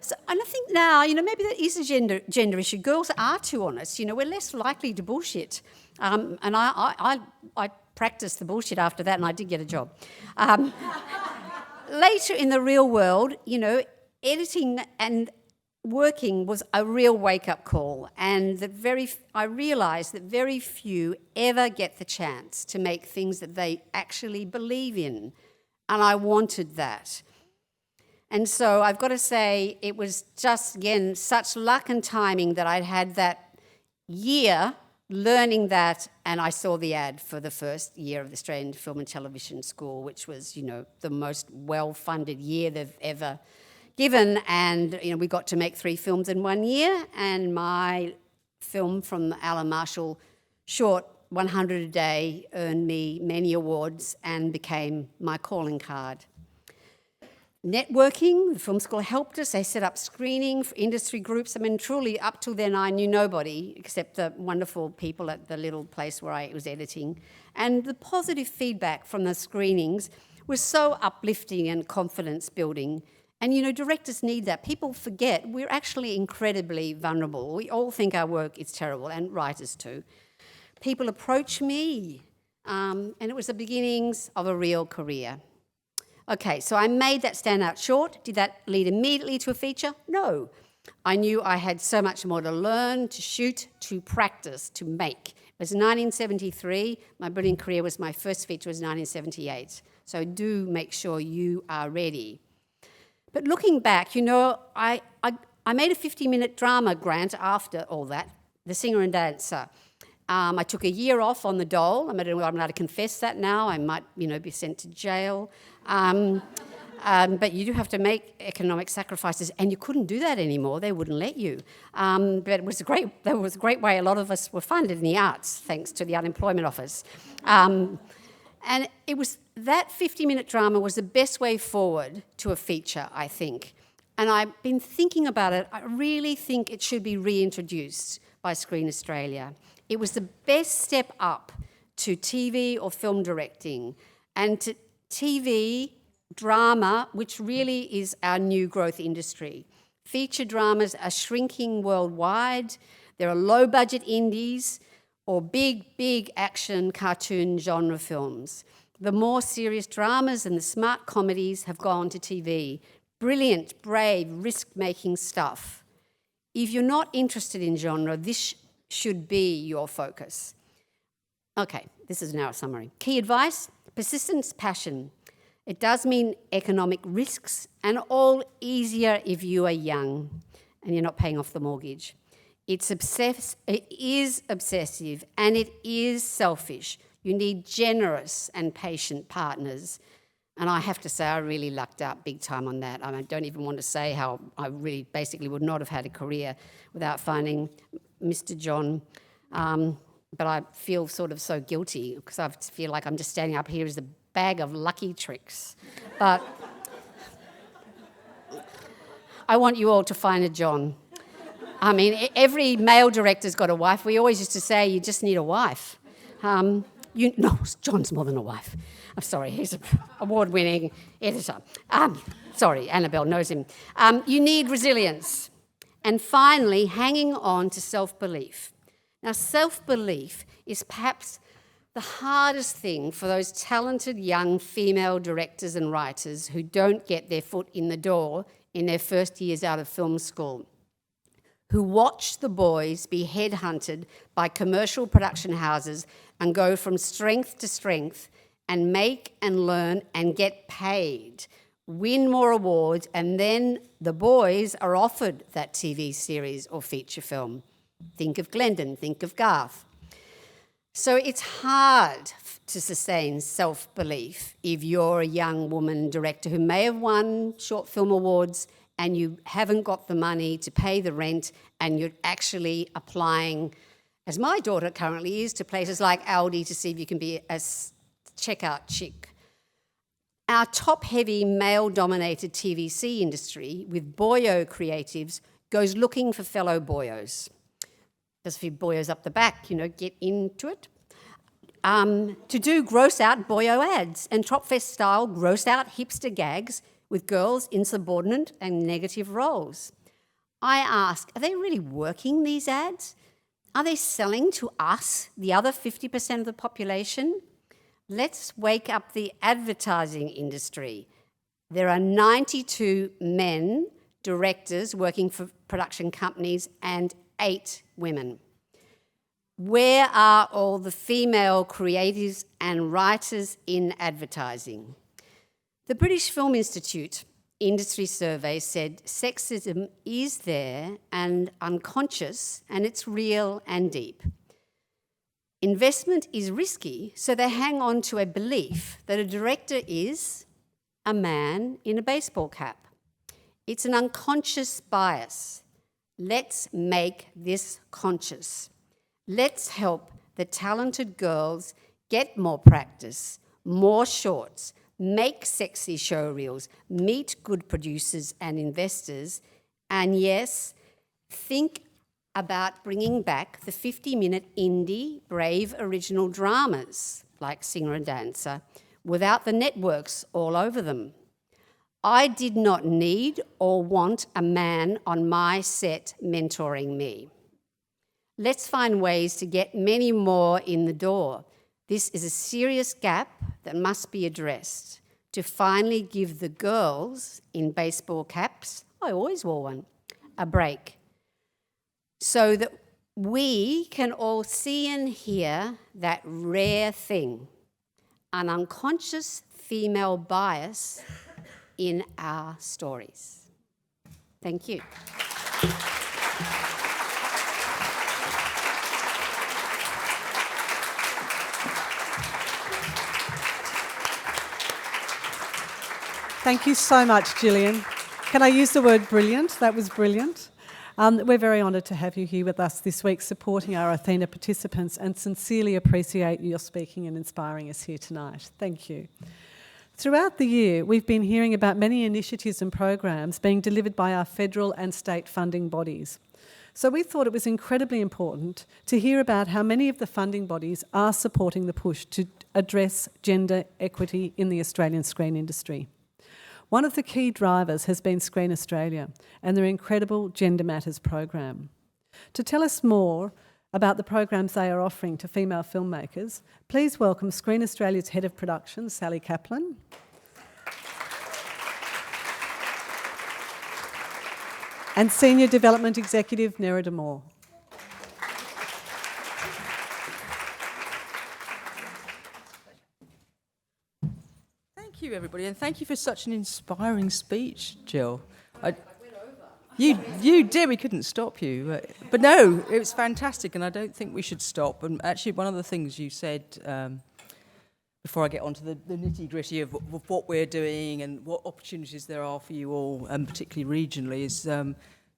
So, and I think now, maybe that is a gender issue. Girls are too honest. We're less likely to bullshit. And I practiced the bullshit after that, and I did get a job. Later in the real world, editing and working was a real wake-up call, and I realised that very few ever get the chance to make things that they actually believe in, and I wanted that. And so I've got to say it was just, again, such luck and timing that I'd had that year learning that, and I saw the ad for the first year of the Australian Film and Television School, which was, the most well-funded year they've ever given. And, we got to make 3 films in 1 year, and my film from the Alan Marshall short, 100 a Day, earned me many awards and became my calling card. Networking, the film school helped us. They set up screening for industry groups. Truly, up till then, I knew nobody except the wonderful people at the little place where I was editing. And the positive feedback from the screenings was so uplifting and confidence building. And, directors need that. People forget we're actually incredibly vulnerable. We all think our work is terrible, and writers too. People approach me, and it was the beginnings of a real career. Okay, so I made that stand out short. Did that lead immediately to a feature? No. I knew I had so much more to learn, to shoot, to practice, to make. It was 1973. My brilliant career was my first feature was 1978. So do make sure you are ready. But looking back, I made a 50-minute drama grant after all that, The Singer and Dancer. I took a year off on the dole. I don't know whether I'm allowed to confess that now. I might, be sent to jail. But you do have to make economic sacrifices, and you couldn't do that anymore. They wouldn't let you. But it was a great way. A lot of us were funded in the arts, thanks to the Unemployment Office. And it was that 50-minute drama was the best way forward to a feature, I think. And I've been thinking about it. I really think it should be reintroduced by Screen Australia. It was the best step up to TV or film directing and to TV drama, which really is our new growth industry. Feature dramas are shrinking worldwide. There are low-budget indies or big action cartoon genre films. The more serious dramas and the smart comedies have gone to TV. Brilliant, brave, risk-making stuff. If you're not interested in genre, this should be your focus. Okay, this is now a summary. Key advice, persistence, passion. It does mean economic risks and all easier if you are young and you're not paying off the mortgage. It is obsessive and it is selfish. You need generous and patient partners. And I have to say, I really lucked out big time on that. I don't even want to say how I really basically would not have had a career without finding Mr. John. But I feel sort of so guilty because I feel like I'm just standing up here as a bag of lucky tricks. But I want you all to find a John. I mean, every male director's got a wife. We always used to say you just need a wife. No, John's more than a wife. I'm sorry, he's an award-winning editor. Sorry, Annabelle knows him. You need resilience. And finally, hanging on to self-belief. Now, self-belief is perhaps the hardest thing for those talented young female directors and writers who don't get their foot in the door in their first years out of film school, who watch the boys be headhunted by commercial production houses and go from strength to strength and make and learn and get paid, win more awards, and then the boys are offered that TV series or feature film. Think of Glendon, think of Garth. So it's hard to sustain self-belief if you're a young woman director who may have won short film awards and you haven't got the money to pay the rent and you're actually applying, as my daughter currently is, to places like Aldi to see if you can be a checkout chick. Our top-heavy male-dominated TVC industry with boyo creatives goes looking for fellow boyos. There's a few boyos up the back, get into it. To do gross-out boyo ads and Tropfest-style gross-out hipster gags with girls in subordinate and negative roles. I ask, are they really working, these ads? Are they selling to us, the other 50% of the population? Let's wake up the advertising industry. There are 92 men directors working for production companies and 8 women. Where are all the female creatives and writers in advertising? The British Film Institute industry survey said sexism is there and unconscious, and it's real and deep. Investment is risky, so they hang on to a belief that a director is a man in a baseball cap. It's an unconscious bias. Let's make this conscious. Let's help the talented girls get more practice, more shorts, make sexy show reels, meet good producers and investors, and yes, think about bringing back the 50-minute indie, brave original dramas like Singer and Dancer without the networks all over them. I did not need or want a man on my set mentoring me. Let's find ways to get many more in the door. This is a serious gap that must be addressed to finally give the girls in baseball caps, I always wore one, a break, so that we can all see and hear that rare thing, an unconscious female bias in our stories. Thank you. Thank you so much, Gillian. Can I use the word brilliant? That was brilliant. We're very honoured to have you here with us this week supporting our Athena participants and sincerely appreciate your speaking and inspiring us here tonight. Thank you. Throughout the year, we've been hearing about many initiatives and programs being delivered by our federal and state funding bodies. So we thought it was incredibly important to hear about how many of the funding bodies are supporting the push to address gender equity in the Australian screen industry. One of the key drivers has been Screen Australia and their incredible Gender Matters program. To tell us more about the programs they are offering to female filmmakers, please welcome Screen Australia's Head of Production, Sally Caplan, and Senior Development Executive, Nerida Moore. Thank you, everybody, and thank you for such an inspiring speech, Jill. You did. We couldn't stop you, but no, it was fantastic, and I don't think we should stop. And actually, one of the things you said before I get onto the nitty-gritty of what we're doing and what opportunities there are for you all, and particularly regionally, is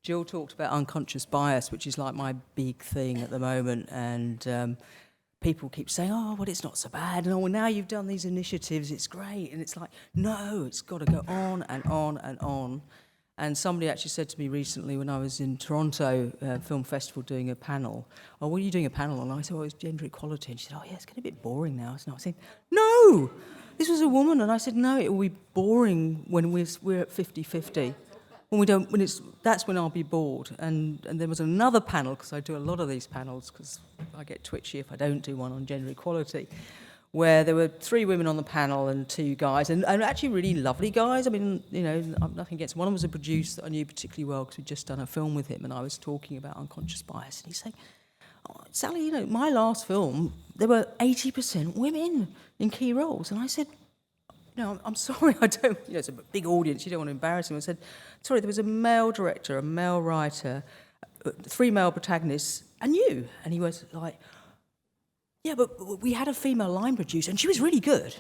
Jill talked about unconscious bias, which is like my big thing at the moment, and people keep saying, oh, well, it's not so bad, and oh, well, now you've done these initiatives, it's great, and it's like, no, it's got to go on and on and on. And somebody actually said to me recently when I was in Toronto Film Festival doing a panel, oh, what are you doing a panel on? I said, oh, it's gender equality. And she said, oh, yeah, it's getting a bit boring now. And I said, no, this was a woman. And I said, no, it will be boring when we're at 50-50. That's when I'll be bored. And there was another panel, because I do a lot of these panels, because I get twitchy if I don't do one on gender equality, where there were 3 women on the panel and 2 guys, and actually really lovely guys. I mean, you know, nothing against. One of them was a producer that I knew particularly well because we'd just done a film with him, and I was talking about unconscious bias, and he's saying, oh, Sally, you know, my last film, there were 80% women in key roles. And I said, no, I'm sorry, I don't, you know, it's a big audience, you don't want to embarrass him. I said, sorry, there was a male director, a male writer, 3 male protagonists, and you. And he was like, yeah, but we had a female line producer, and she was really good.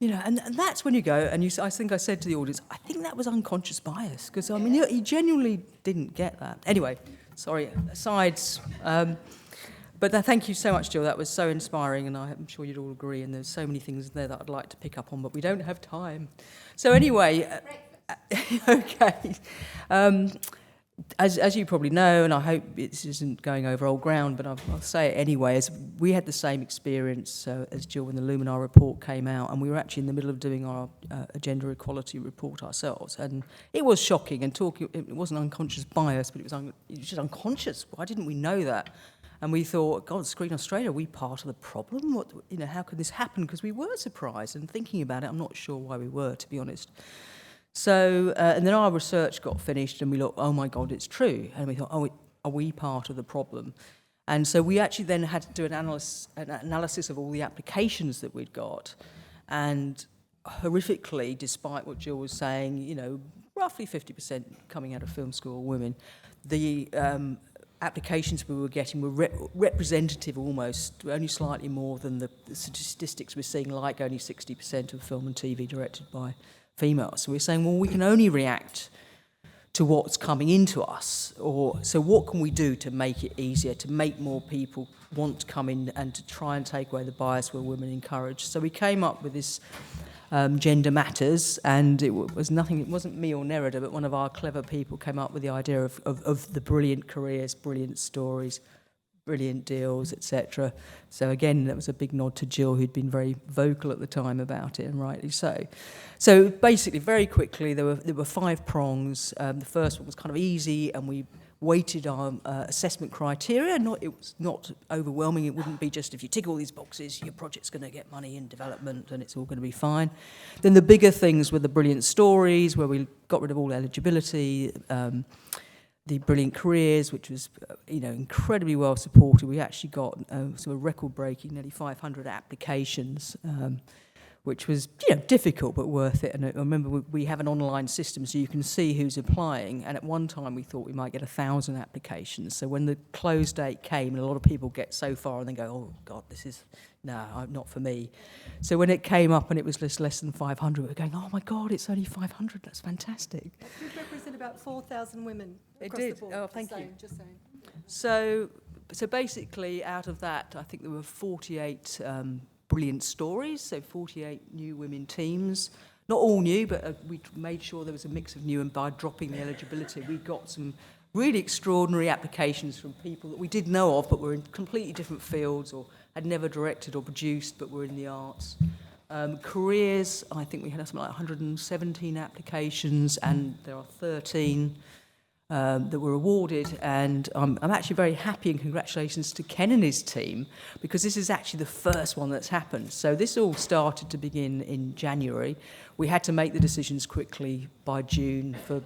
You know, and that's when you go, and I think I said to the audience, I think that was unconscious bias, because, I mean, he genuinely didn't get that. Anyway, sorry, asides. But thank you so much, Jill. That was so inspiring, and I'm sure you'd all agree, and there's so many things there that I'd like to pick up on, but we don't have time. So anyway, okay. As you probably know, and I hope this isn't going over old ground, but I'll say it anyway, as we had the same experience as Jill when the Luminar report came out, and we were actually in the middle of doing our gender equality report ourselves, and it was shocking, and it wasn't unconscious bias, but it was just unconscious. Why didn't we know that? And we thought, God, Screen Australia, are we part of the problem? What, you know, how could this happen? Because we were surprised, and thinking about it, I'm not sure why we were, to be honest. So, and then our research got finished, and we looked, oh my God, it's true. And we thought, oh, are we part of the problem? And so we actually then had to do an analysis of all the applications that we'd got. And horrifically, despite what Jill was saying, you know, roughly 50% coming out of film school women, the applications we were getting were representative almost, only slightly more than the statistics we're seeing, like only 60% of film and TV directed by females. So we're saying, well, we can only react to what's coming into us, so what can we do to make it easier, to make more people want to come in and to try and take away the bias where women encouraged. So we came up with this Gender Matters, and it wasn't me or Nerida, but one of our clever people came up with the idea of the brilliant careers, brilliant stories, brilliant deals, etc. So again, that was a big nod to Jill, who'd been very vocal at the time about it, and rightly so. So basically, very quickly, there were 5 prongs. The first one was kind of easy, and we weighted our assessment criteria. It was not overwhelming. It wouldn't be just if you tick all these boxes, your project's going to get money in development and it's all going to be fine. Then the bigger things were the brilliant stories, where we got rid of all eligibility, the brilliant careers, which was incredibly well supported. We actually got sort of record-breaking, nearly 500 applications, which was difficult but worth it. And I remember we have an online system so you can see who's applying, and at one time we thought we might get 1,000 applications. So when the close date came, and a lot of people get so far and then go, oh God, this is, not for me. So when it came up and it was just less than 500, we were going, oh my God, it's only 500, that's fantastic. That did represent about 4,000 women across did. the board. Oh, thank you. Just saying. So basically out of that, I think there were 48 brilliant stories, so 48 new women teams. Not all new, but we made sure there was a mix of new, and by dropping the eligibility, we got some really extraordinary applications from people that we did know of, but were in completely different fields, or had never directed or produced, but were in the arts. Careers, I think we had something like 117 applications, and there are 13 that were awarded, and I'm actually very happy, and congratulations to Ken and his team, because this is actually the first one that's happened. So this all started to begin in January. We had to make the decisions quickly by June for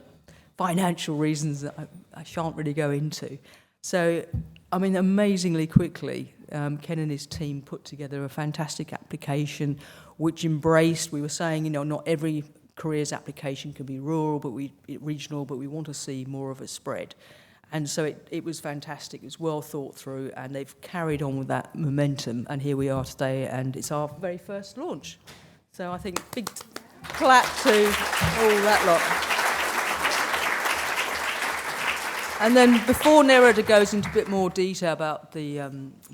financial reasons that I shan't really go into. So, amazingly quickly, Ken and his team put together a fantastic application which embraced, we were saying, not every careers application can be rural, regional, but we want to see more of a spread. And so it was fantastic. It was well thought through, and they've carried on with that momentum. And here we are today, and it's our very first launch. So I think big clap to all that lot. And then before Nerida goes into a bit more detail about the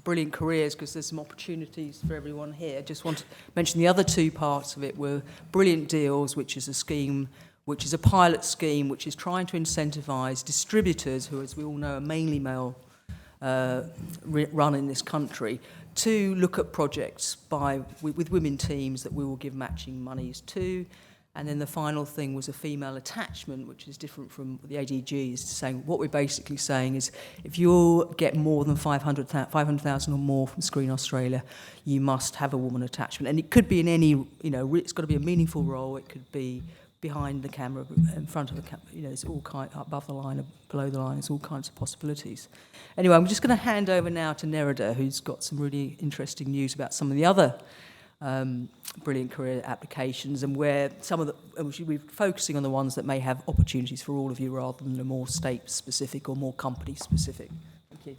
brilliant careers, because there's some opportunities for everyone here, I just want to mention the other two parts of it were Brilliant Deals, which is a scheme, which is a pilot scheme, which is trying to incentivise distributors, who, as we all know, are mainly male run in this country, to look at projects with women teams that we will give matching monies to. And then the final thing was a female attachment, which is different from the ADG, is saying what we're basically saying is if you get more than 500,000 or more from Screen Australia, you must have a woman attachment. And it could be in any, it's got to be a meaningful role. It could be behind the camera, in front of the camera. It's all kind above the line, below the line. There's all kinds of possibilities. Anyway, I'm just going to hand over now to Nerida, who's got some really interesting news about some of the other brilliant career applications, and where we should be focusing on the ones that may have opportunities for all of you rather than the more state specific or more company specific. Thank you.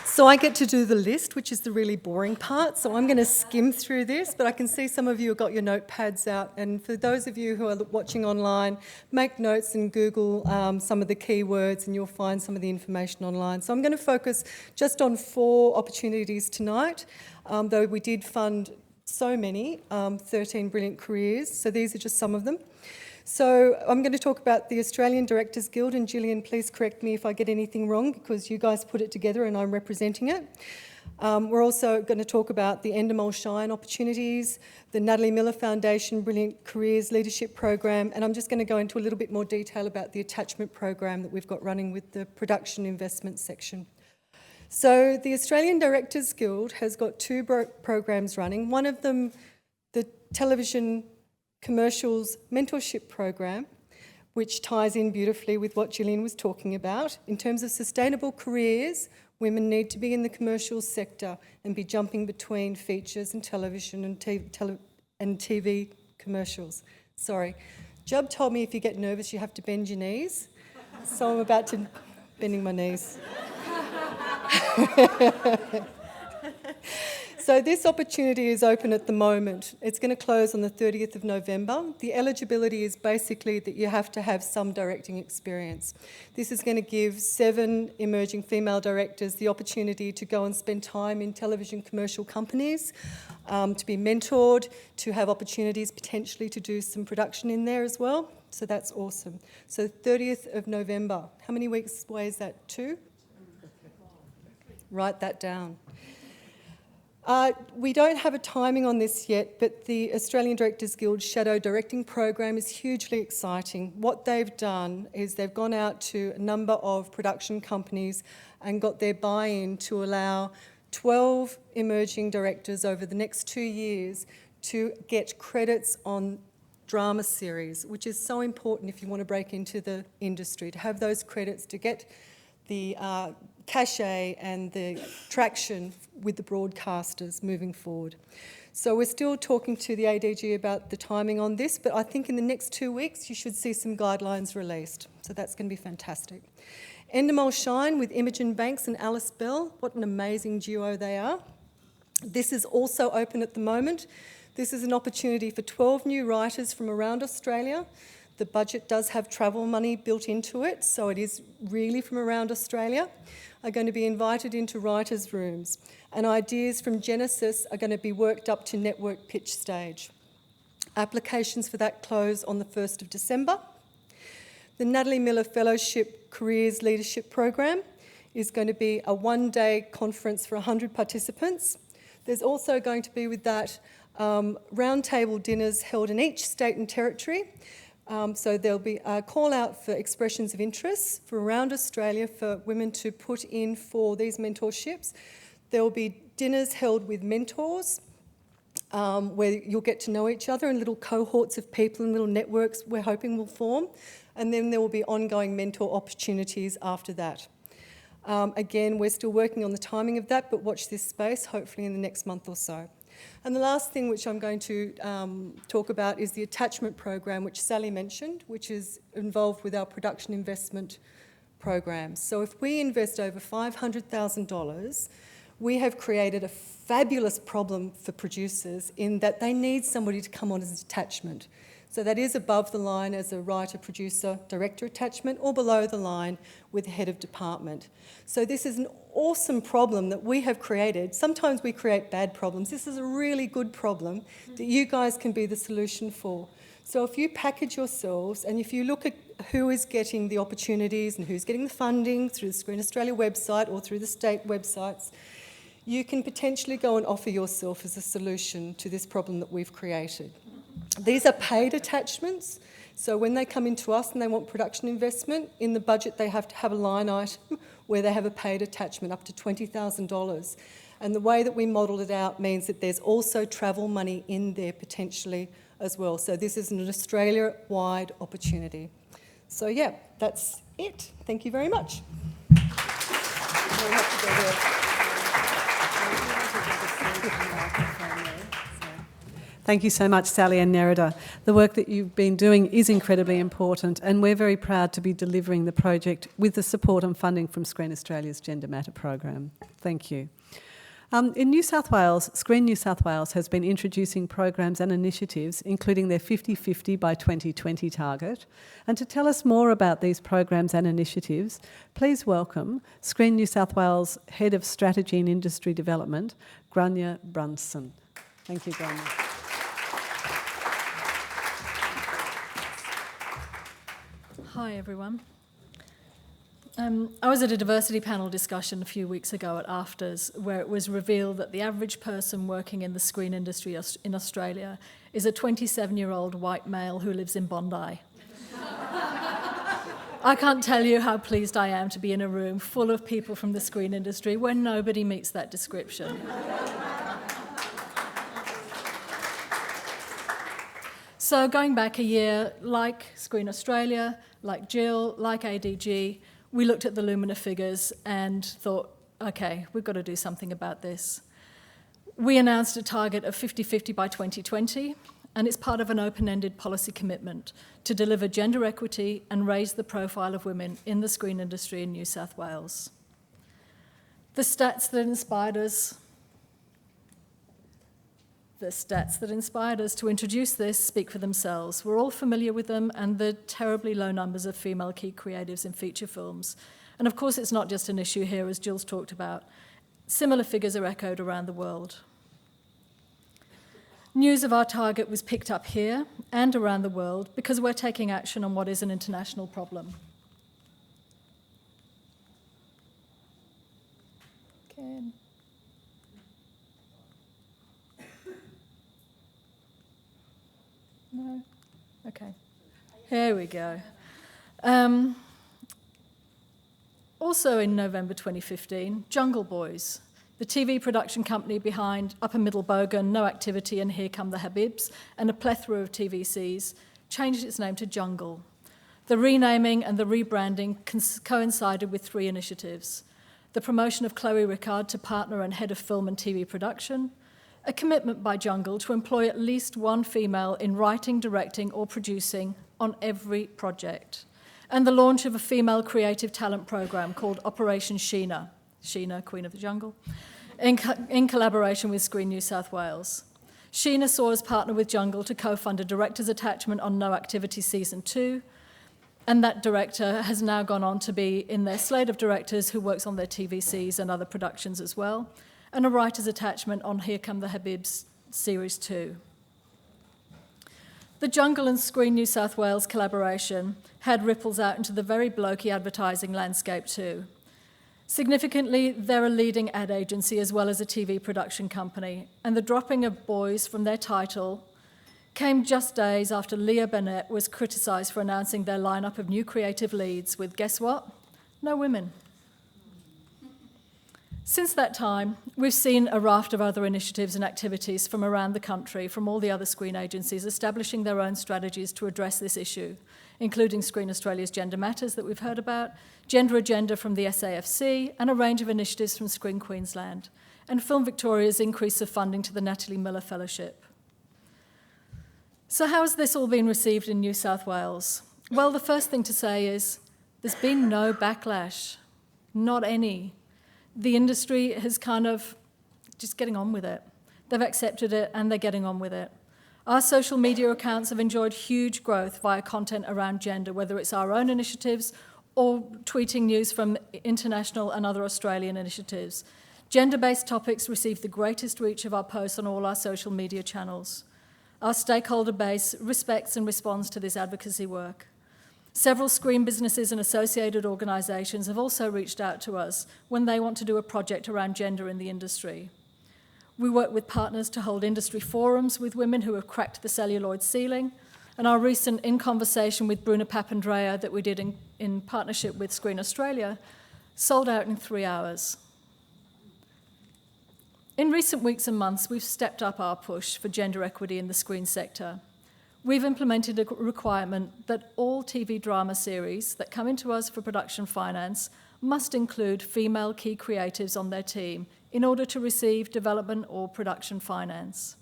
So I get to do the list, which is the really boring part. So I'm going to skim through this, but I can see some of you have got your notepads out. And for those of you who are watching online, make notes and Google some of the keywords, and you'll find some of the information online. So I'm going to focus just on 4 opportunities tonight, though we did fund so many, 13 brilliant careers. So these are just some of them. So I'm going to talk about the Australian Directors Guild, and Gillian, please correct me if I get anything wrong, because you guys put it together and I'm representing it. We're also going to talk about the Endemol Shine opportunities, the Natalie Miller Foundation Brilliant Careers Leadership Program, and I'm just going to go into a little bit more detail about the attachment program that we've got running with the production investment section. So the Australian Directors Guild has got 2 programs running. One of them, the television commercials mentorship program, which ties in beautifully with what Gillian was talking about. In terms of sustainable careers, women need to be in the commercial sector and be jumping between features and television and TV commercials. Sorry. Job told me if you get nervous you have to bend your knees, so I'm about to bending my knees. So this opportunity is open at the moment. It's going to close on the 30th of November. The eligibility is basically that you have to have some directing experience. This is going to give 7 emerging female directors the opportunity to go and spend time in television commercial companies, to be mentored, to have opportunities potentially to do some production in there as well. So that's awesome. So 30th of November. How many weeks away is that? 2? Write that down. We don't have a timing on this yet, but the Australian Directors Guild Shadow Directing Program is hugely exciting. What they've done is they've gone out to a number of production companies and got their buy-in to allow 12 emerging directors over the next 2 years to get credits on drama series, which is so important if you want to break into the industry, to have those credits to get the cachet and the traction with the broadcasters moving forward. So we're still talking to the ADG about the timing on this, but I think in the next 2 weeks you should see some guidelines released. So that's going to be fantastic. Endemol Shine with Imogen Banks and Alice Bell. What an amazing duo they are. This is also open at the moment. This is an opportunity for 12 new writers from around Australia. The budget does have travel money built into it, so it is really from around Australia, are going to be invited into writers' rooms, and ideas from Genesis are going to be worked up to network pitch stage. Applications for that close on the 1st of December. The Natalie Miller Fellowship Careers Leadership Program is going to be a one-day conference for 100 participants. There's also going to be with that roundtable dinners held in each state and territory. So there'll be a call out for expressions of interest from around Australia for women to put in for these mentorships. There will be dinners held with mentors where you'll get to know each other in little cohorts of people and little networks we're hoping will form. And then there will be ongoing mentor opportunities after that. Again, we're still working on the timing of that, but watch this space, hopefully in the next month or so. And the last thing which I'm going to talk about is the attachment program, which Sally mentioned, which is involved with our production investment program. So if we invest over $500,000, we have created a fabulous problem for producers in that they need somebody to come on as an attachment. So that is above the line as a writer, producer, director attachment, or below the line with the head of department. So this is an awesome problem that we have created. Sometimes we create bad problems. This is a really good problem that you guys can be the solution for. So if you package yourselves and if you look at who is getting the opportunities and who's getting the funding through the Screen Australia website or through the state websites, you can potentially go and offer yourself as a solution to this problem that we've created. These are paid attachments, so when they come into us and they want production investment, in the budget they have to have a line item where they have a paid attachment up to $20,000. And the way that we modelled it out means that there's also travel money in there potentially as well. So this is an Australia-wide opportunity. So yeah, that's it. Thank you very much. Thank you so much, Sally and Nerida. The work that you've been doing is incredibly important, and we're very proud to be delivering the project with the support and funding from Screen Australia's Gender Matter program. Thank you. In New South Wales, Screen New South Wales has been introducing programs and initiatives, including their 50-50 by 2020 target. And to tell us more about these programs and initiatives, please welcome Screen New South Wales Head of Strategy and Industry Development, Grania Brunson. Thank you, Grania. Hi everyone. I was at a diversity panel discussion a few weeks ago at Afters where it was revealed that the average person working in the screen industry in Australia is a 27-year-old white male who lives in Bondi. I can't tell you how pleased I am to be in a room full of people from the screen industry where nobody meets that description. So going back a year, like Screen Australia, like Jill, like ADG, we looked at the Lumina figures and thought, okay, we've got to do something about this. We announced a target of 50-50 by 2020, and it's part of an open-ended policy commitment to deliver gender equity and raise the profile of women in the screen industry in New South Wales. The stats that inspired us to introduce this speak for themselves. We're all familiar with them and the terribly low numbers of female key creatives in feature films. And of course, it's not just an issue here, as Jill's talked about. Similar figures are echoed around the world. News of our target was picked up here and around the world because we're taking action on what is an international problem. No? Okay. Here we go. Also in November 2015, Jungle Boys, the TV production company behind Upper Middle Bogan, No Activity and Here Come the Habibs, and a plethora of TVCs, changed its name to Jungle. The renaming and the rebranding coincided with three initiatives. the promotion of Chloe Ricard to partner and head of film and TV production, a commitment by Jungle to employ at least one female in writing, directing or producing on every project, and the launch of a female creative talent program called Operation Sheena, Sheena, Queen of the Jungle, in collaboration with Screen New South Wales. Sheena saw us partner with Jungle to co-fund a director's attachment on No Activity Season 2, and that director has now gone on to be in their slate of directors who works on their TVCs and other productions as well, and a writer's attachment on Here Come the Habibs Series 2. The Jungle and Screen New South Wales collaboration had ripples out into the very blokey advertising landscape too. Significantly, they're a leading ad agency as well as a TV production company, and the dropping of boys from their title came just days after Leah Bennett was criticised for announcing their lineup of new creative leads with, guess what? No women. Since that time, we've seen a raft of other initiatives and activities from around the country, from all the other screen agencies, establishing their own strategies to address this issue, including Screen Australia's Gender Matters that we've heard about, Gender Agenda from the SAFC, and a range of initiatives from Screen Queensland, and Film Victoria's increase of funding to the Natalie Miller Fellowship. So how has this all been received in New South Wales? Well, the first thing to say is there's been no backlash, not any. The industry has kind of just getting on with it. They've accepted it and they're getting on with it. Our social media accounts have enjoyed huge growth via content around gender, whether it's our own initiatives or tweeting news from international and other Australian initiatives. Gender-based topics receive the greatest reach of our posts on all our social media channels. Our stakeholder base respects and responds to this advocacy work. Several screen businesses and associated organisations have also reached out to us when they want to do a project around gender in the industry. We work with partners to hold industry forums with women who have cracked the celluloid ceiling, and our recent In Conversation with Bruna Papandreou that we did in partnership with Screen Australia sold out in 3 hours. In recent weeks and months, we've stepped up our push for gender equity in the screen sector. We've implemented a requirement that all TV drama series that come into us for production finance must include female key creatives on their team in order to receive development or production finance.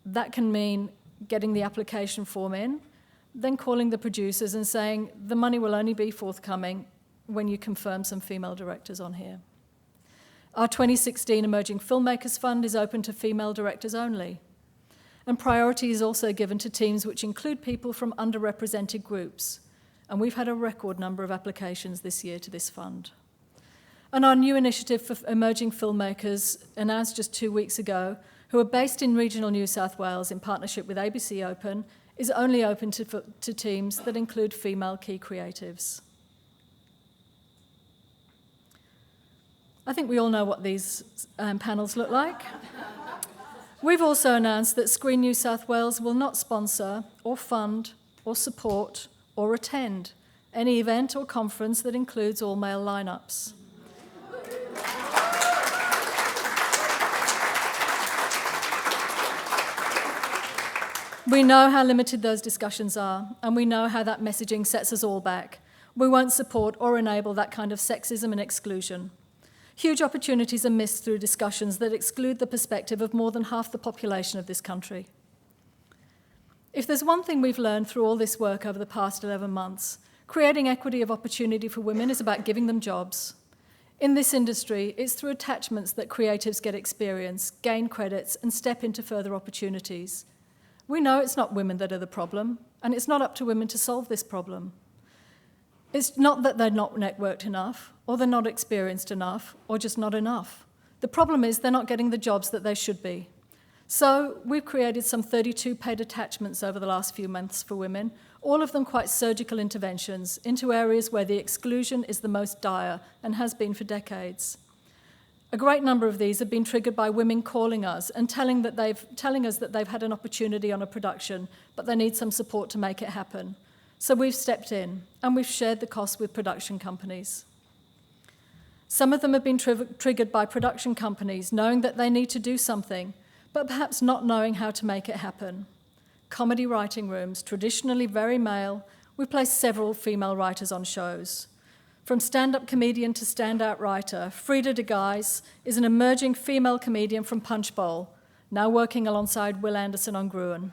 That can mean getting the application form in, then calling the producers and saying the money will only be forthcoming when you confirm some female directors on here. Our 2016 Emerging Filmmakers Fund is open to female directors only. And priority is also given to teams which include people from underrepresented groups. And we've had a record number of applications this year to this fund. And our new initiative for emerging filmmakers, announced just 2 weeks ago, who are based in regional New South Wales in partnership with ABC Open, is only open to teams that include female key creatives. I think we all know what these panels look like. We've also announced that Screen New South Wales will not sponsor or fund or support or attend any event or conference that includes all male lineups. We know how limited those discussions are, and we know how that messaging sets us all back. We won't support or enable that kind of sexism and exclusion. Huge opportunities are missed through discussions that exclude the perspective of more than half the population of this country. If there's one thing we've learned through all this work over the past 11 months, creating equity of opportunity for women is about giving them jobs. In this industry, it's through attachments that creatives get experience, gain credits, and step into further opportunities. We know it's not women that are the problem, and it's not up to women to solve this problem. It's not that they're not networked enough, or they're not experienced enough, or just not enough. The problem is they're not getting the jobs that they should be. So we've created some 32 paid attachments over the last few months for women, all of them quite surgical interventions into areas where the exclusion is the most dire and has been for decades. A great number of these have been triggered by women calling us and telling us that they've had an opportunity on a production, but they need some support to make it happen. So we've stepped in and we've shared the cost with production companies. Some of them have been triggered by production companies knowing that they need to do something, but perhaps not knowing how to make it happen. Comedy writing rooms, traditionally very male, we've placed several female writers on shows. From stand-up comedian to standout writer, Frida de Guys is an emerging female comedian from Punchbowl, now working alongside Will Anderson on Gruen.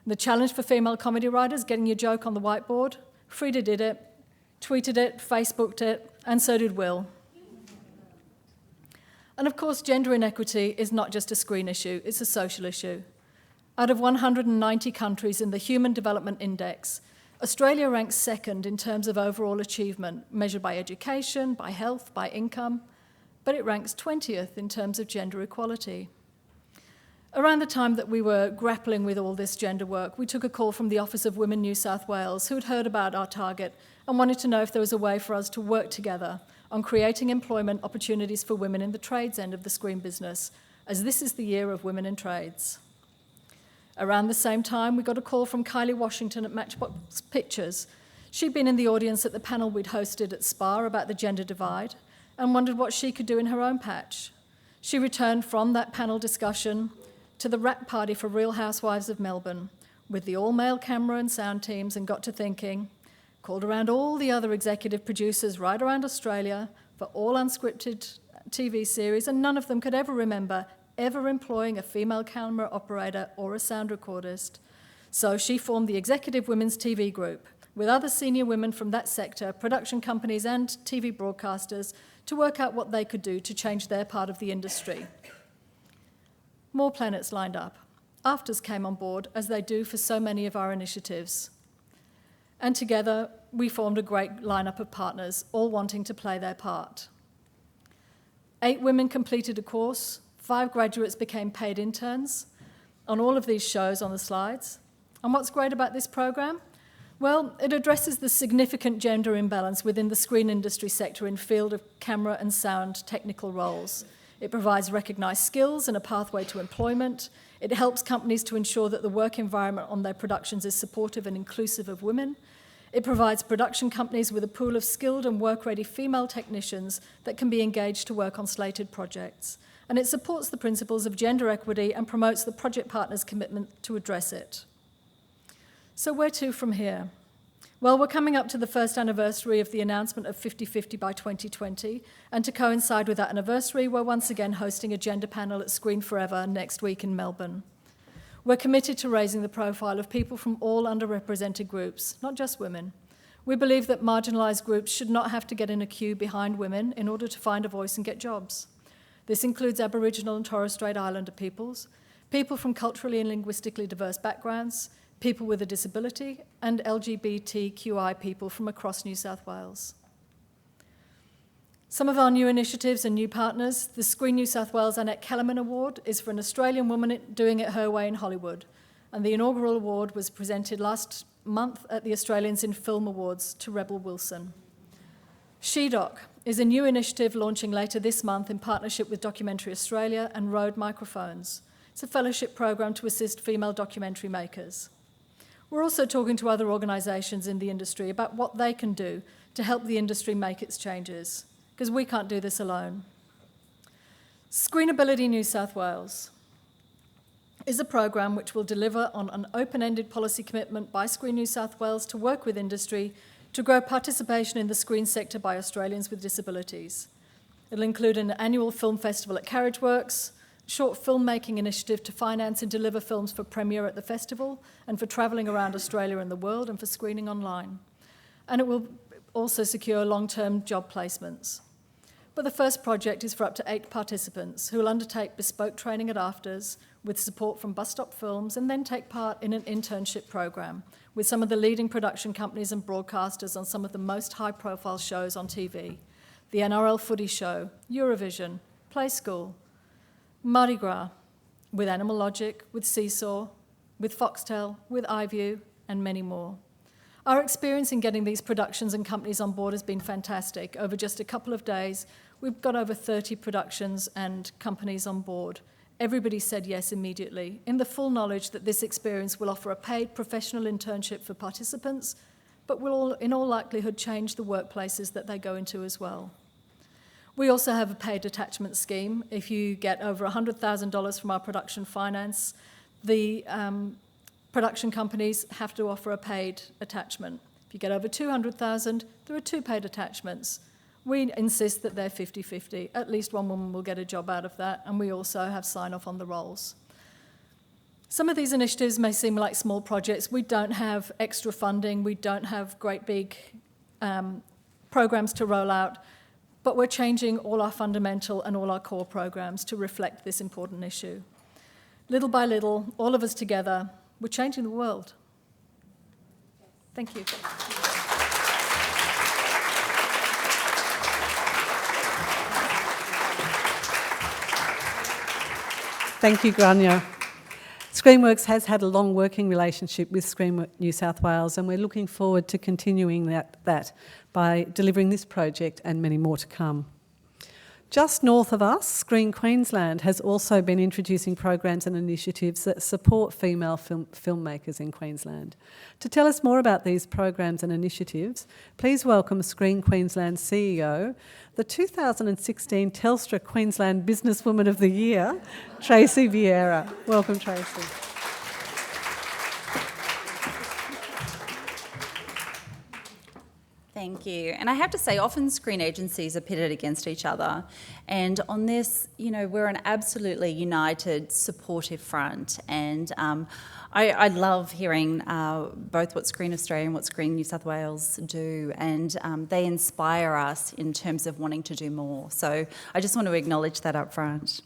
The challenge for female comedy writers, getting your joke on the whiteboard. Frida did it, tweeted it, Facebooked it, and so did Will. And of course, gender inequity is not just a screen issue, it's a social issue. Out of 190 countries in the Human Development Index, Australia ranks second in terms of overall achievement, measured by education, by health, by income, but it ranks 20th in terms of gender equality. Around the time that we were grappling with all this gender work, we took a call from the Office of Women New South Wales, who had heard about our target and wanted to know if there was a way for us to work together on creating employment opportunities for women in the trades end of the screen business, as this is the year of women in trades. Around the same time, we got a call from Kylie Washington at Matchbox Pictures. She'd been in the audience at the panel we'd hosted at SPA about the gender divide and wondered what she could do in her own patch. She returned from that panel discussion to the wrap party for Real Housewives of Melbourne with the all-male camera and sound teams and got to thinking, called around all the other executive producers right around Australia for all unscripted TV series, and none of them could ever remember ever employing a female camera operator or a sound recordist. So she formed the Executive Women's TV Group with other senior women from that sector, production companies and TV broadcasters to work out what they could do to change their part of the industry. More planets lined up. AFTRS came on board, as they do for so many of our initiatives. And together, we formed a great lineup of partners, all wanting to play their part. 8 women completed a course, 5 graduates became paid interns on all of these shows on the slides. And what's great about this program? Well, it addresses the significant gender imbalance within the screen industry sector in field of camera and sound technical roles. It provides recognised skills and a pathway to employment. It helps companies to ensure that the work environment on their productions is supportive and inclusive of women. It provides production companies with a pool of skilled and work-ready female technicians that can be engaged to work on slated projects. And it supports the principles of gender equity and promotes the project partners' commitment to address it. So where to from here? Well, we're coming up to the first anniversary of the announcement of 50-50 by 2020, and to coincide with that anniversary, we're once again hosting a gender panel at Screen Forever next week in Melbourne. We're committed to raising the profile of people from all underrepresented groups, not just women. We believe that marginalised groups should not have to get in a queue behind women in order to find a voice and get jobs. This includes Aboriginal and Torres Strait Islander peoples, people from culturally and linguistically diverse backgrounds, people with a disability, and LGBTQI people from across New South Wales. Some of our new initiatives and new partners, the Screen New South Wales Annette Kellerman Award is for an Australian woman doing it her way in Hollywood, and the inaugural award was presented last month at the Australians in Film Awards to Rebel Wilson. SheDoc is a new initiative launching later this month in partnership with Documentary Australia and Rode Microphones. It's a fellowship program to assist female documentary makers. We're also talking to other organisations in the industry about what they can do to help the industry make its changes, because we can't do this alone. Screenability New South Wales is a program which will deliver on an open-ended policy commitment by Screen New South Wales to work with industry to grow participation in the screen sector by Australians with disabilities. It'll include an annual film festival at Carriageworks, short filmmaking initiative to finance and deliver films for premiere at the festival and for travelling around Australia and the world and for screening online. And it will also secure long-term job placements. But the first project is for up to 8 participants who will undertake bespoke training at AFTRS with support from Bus Stop Films and then take part in an internship program with some of the leading production companies and broadcasters on some of the most high-profile shows on TV. The NRL Footy Show, Eurovision, Play School, Mardi Gras, with Animal Logic, with Seesaw, with Foxtel, with iView, and many more. Our experience in getting these productions and companies on board has been fantastic. Over just a couple of days, we've got over 30 productions and companies on board. Everybody said yes immediately, in the full knowledge that this experience will offer a paid professional internship for participants, but will in all likelihood change the workplaces that they go into as well. We also have a paid attachment scheme. If you get over $100,000 from our production finance, the production companies have to offer a paid attachment. If you get over 200,000, there are 2 paid attachments. We insist that they're 50-50. At least one woman will get a job out of that, and we also have sign-off on the roles. Some of these initiatives may seem like small projects. We don't have extra funding. We don't have great big programs to roll out, but we're changing all our fundamental and all our core programs to reflect this important issue. Little by little, all of us together, we're changing the world. Thank you. Thank you, Grania. ScreenWorks has had a long working relationship with Screen New South Wales, and we're looking forward to continuing that by delivering this project and many more to come. Just north of us, Screen Queensland has also been introducing programs and initiatives that support female filmmakers in Queensland. To tell us more about these programs and initiatives, please welcome Screen Queensland CEO, the 2016 Telstra Queensland Businesswoman of the Year, Tracy Vieira. Welcome, Tracy. Thank you. And I have to say, often screen agencies are pitted against each other. And on this, we're an absolutely united, supportive front. And I love hearing both what Screen Australia and what Screen New South Wales do. And they inspire us in terms of wanting to do more. So I just want to acknowledge that up front.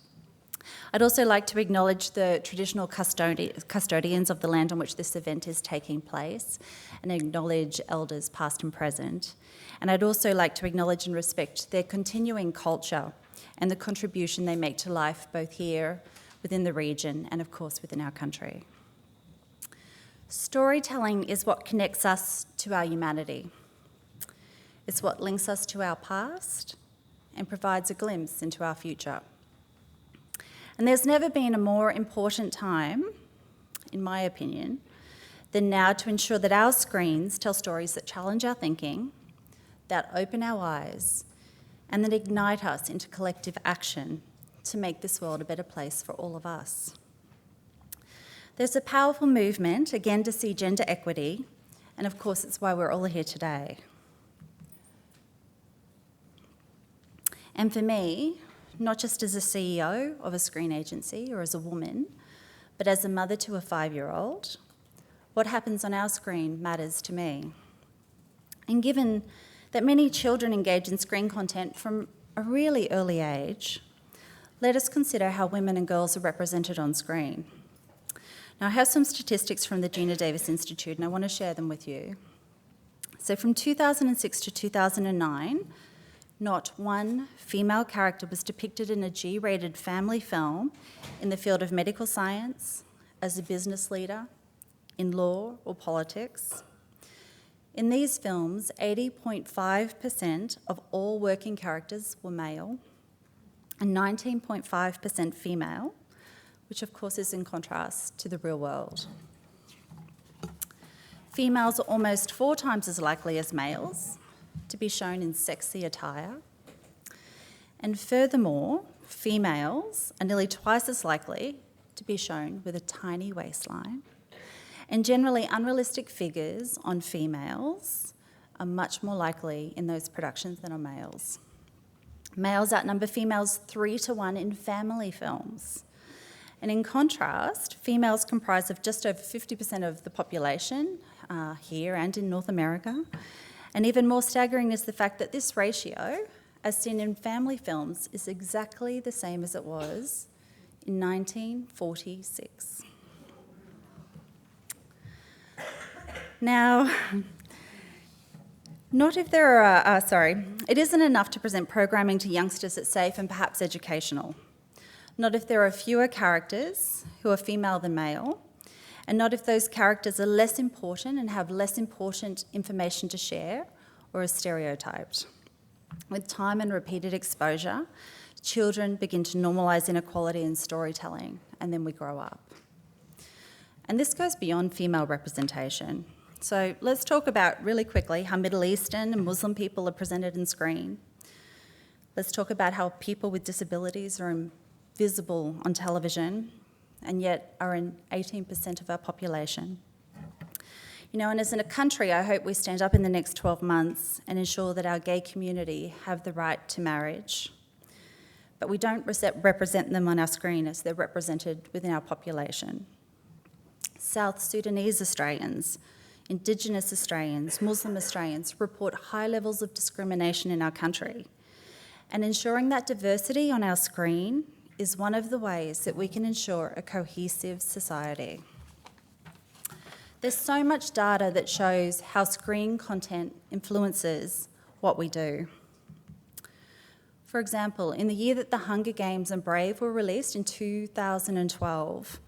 I'd also like to acknowledge the traditional custodians of the land on which this event is taking place and acknowledge elders past and present. And I'd also like to acknowledge and respect their continuing culture and the contribution they make to life both here, within the region, and of course within our country. Storytelling is what connects us to our humanity. It's what links us to our past and provides a glimpse into our future. And there's never been a more important time, in my opinion, than now to ensure that our screens tell stories that challenge our thinking, that open our eyes, and that ignite us into collective action to make this world a better place for all of us. There's a powerful movement, again, to see gender equity, and of course it's why we're all here today. And for me, not just as a CEO of a screen agency or as a woman, but as a mother to a 5-year-old, what happens on our screen matters to me. And given that many children engage in screen content from a really early age, let us consider how women and girls are represented on screen. Now, I have some statistics from the Gina Davis Institute, and I want to share them with you. So from 2006 to 2009, not one female character was depicted in a G-rated family film in the field of medical science, as a business leader, in law or politics. In these films, 80.5% of all working characters were male and 19.5% female, which of course is in contrast to the real world. Females are almost 4 times as likely as males to be shown in sexy attire. And furthermore, females are nearly twice as likely to be shown with a tiny waistline. And generally, unrealistic figures on females are much more likely in those productions than on males. Males outnumber females 3 to 1 in family films. And in contrast, females comprise of just over 50% of the population here and in North America. And even more staggering is the fact that this ratio, as seen in family films, is exactly the same as it was in 1946. Now, it isn't enough to present programming to youngsters that's safe and perhaps educational. Not if there are fewer characters who are female than male, and not if those characters are less important and have less important information to share or are stereotyped. With time and repeated exposure, children begin to normalise inequality in storytelling, and then we grow up. And this goes beyond female representation. So let's talk about, really quickly, how Middle Eastern and Muslim people are presented in screen. Let's talk about how people with disabilities are invisible on television and yet are in 18% of our population. And as in a country, I hope we stand up in the next 12 months and ensure that our gay community have the right to marriage. But we don't represent them on our screen as they're represented within our population. South Sudanese Australians, Indigenous Australians, Muslim Australians report high levels of discrimination in our country. And ensuring that diversity on our screen is one of the ways that we can ensure a cohesive society. There's so much data that shows how screen content influences what we do. For example, in the year that The Hunger Games and Brave were released in 2012,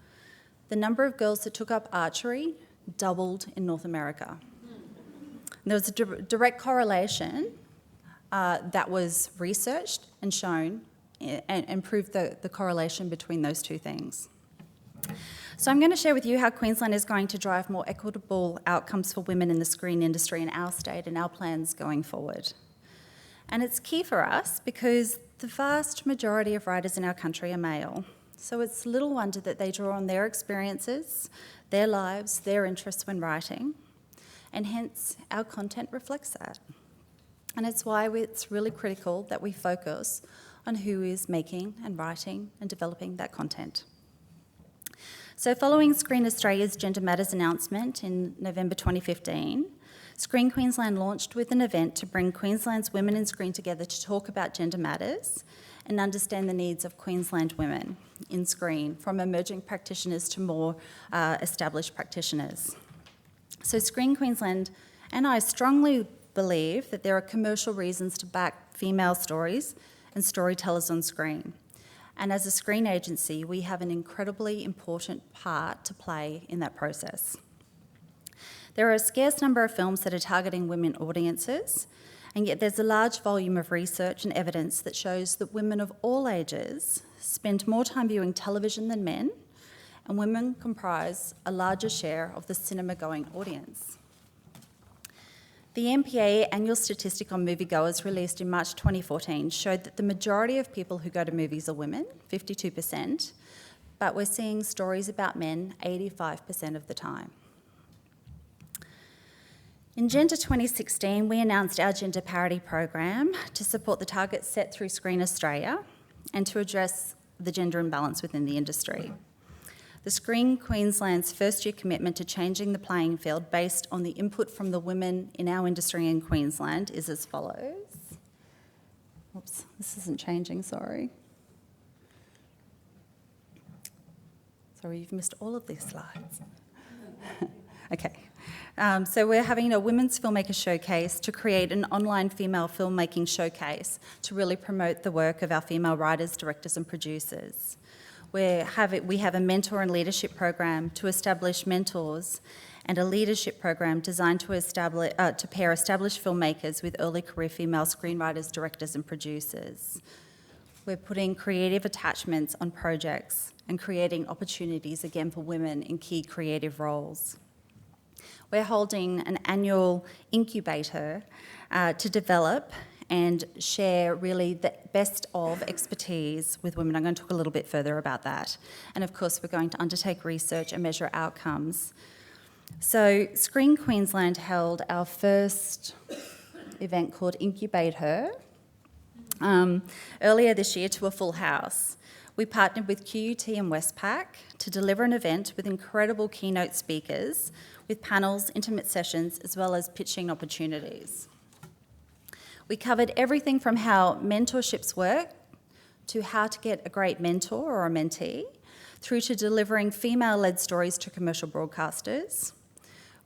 the number of girls that took up archery doubled in North America. And there was a direct correlation that was researched and shown and proved the correlation between those two things. So I'm going to share with you how Queensland is going to drive more equitable outcomes for women in the screen industry in our state and our plans going forward. And it's key for us because the vast majority of writers in our country are male. So it's little wonder that they draw on their experiences, their lives, their interests when writing, and hence our content reflects that. And it's why it's really critical that we focus on who is making and writing and developing that content. So following Screen Australia's Gender Matters announcement in November 2015, Screen Queensland launched with an event to bring Queensland's women in screen together to talk about gender matters and understand the needs of Queensland women in screen, from emerging practitioners to more established practitioners. So Screen Queensland and I strongly believe that there are commercial reasons to back female stories and storytellers on screen. And as a screen agency, we have an incredibly important part to play in that process. There are a scarce number of films that are targeting women audiences, and yet there's a large volume of research and evidence that shows that women of all ages spend more time viewing television than men, and women comprise a larger share of the cinema-going audience. The NPA annual statistic on moviegoers released in March 2014 showed that the majority of people who go to movies are women, 52%, but we're seeing stories about men 85% of the time. In Gender 2016, we announced our gender parity program to support the targets set through Screen Australia and to address the gender imbalance within the industry. The Screen Queensland's first-year commitment to changing the playing field based on the input from the women in our industry in Queensland is as follows. Oops, this isn't changing, sorry. Sorry, you've missed all of these slides. Okay. So we're having a Women's Filmmaker Showcase to create an online female filmmaking showcase to really promote the work of our female writers, directors and producers. We have a mentor and leadership program to establish mentors and a leadership program designed to pair established filmmakers with early career female screenwriters, directors and producers. We're putting creative attachments on projects and creating opportunities again for women in key creative roles. We're holding an annual incubator to develop and share really the best of expertise with women. I'm going to talk a little bit further about that. And of course, we're going to undertake research and measure outcomes. So Screen Queensland held our first event called Incubate Her earlier this year to a full house. We partnered with QUT and Westpac to deliver an event with incredible keynote speakers with panels, intimate sessions, as well as pitching opportunities. We covered everything from how mentorships work to how to get a great mentor or a mentee, through to delivering female-led stories to commercial broadcasters.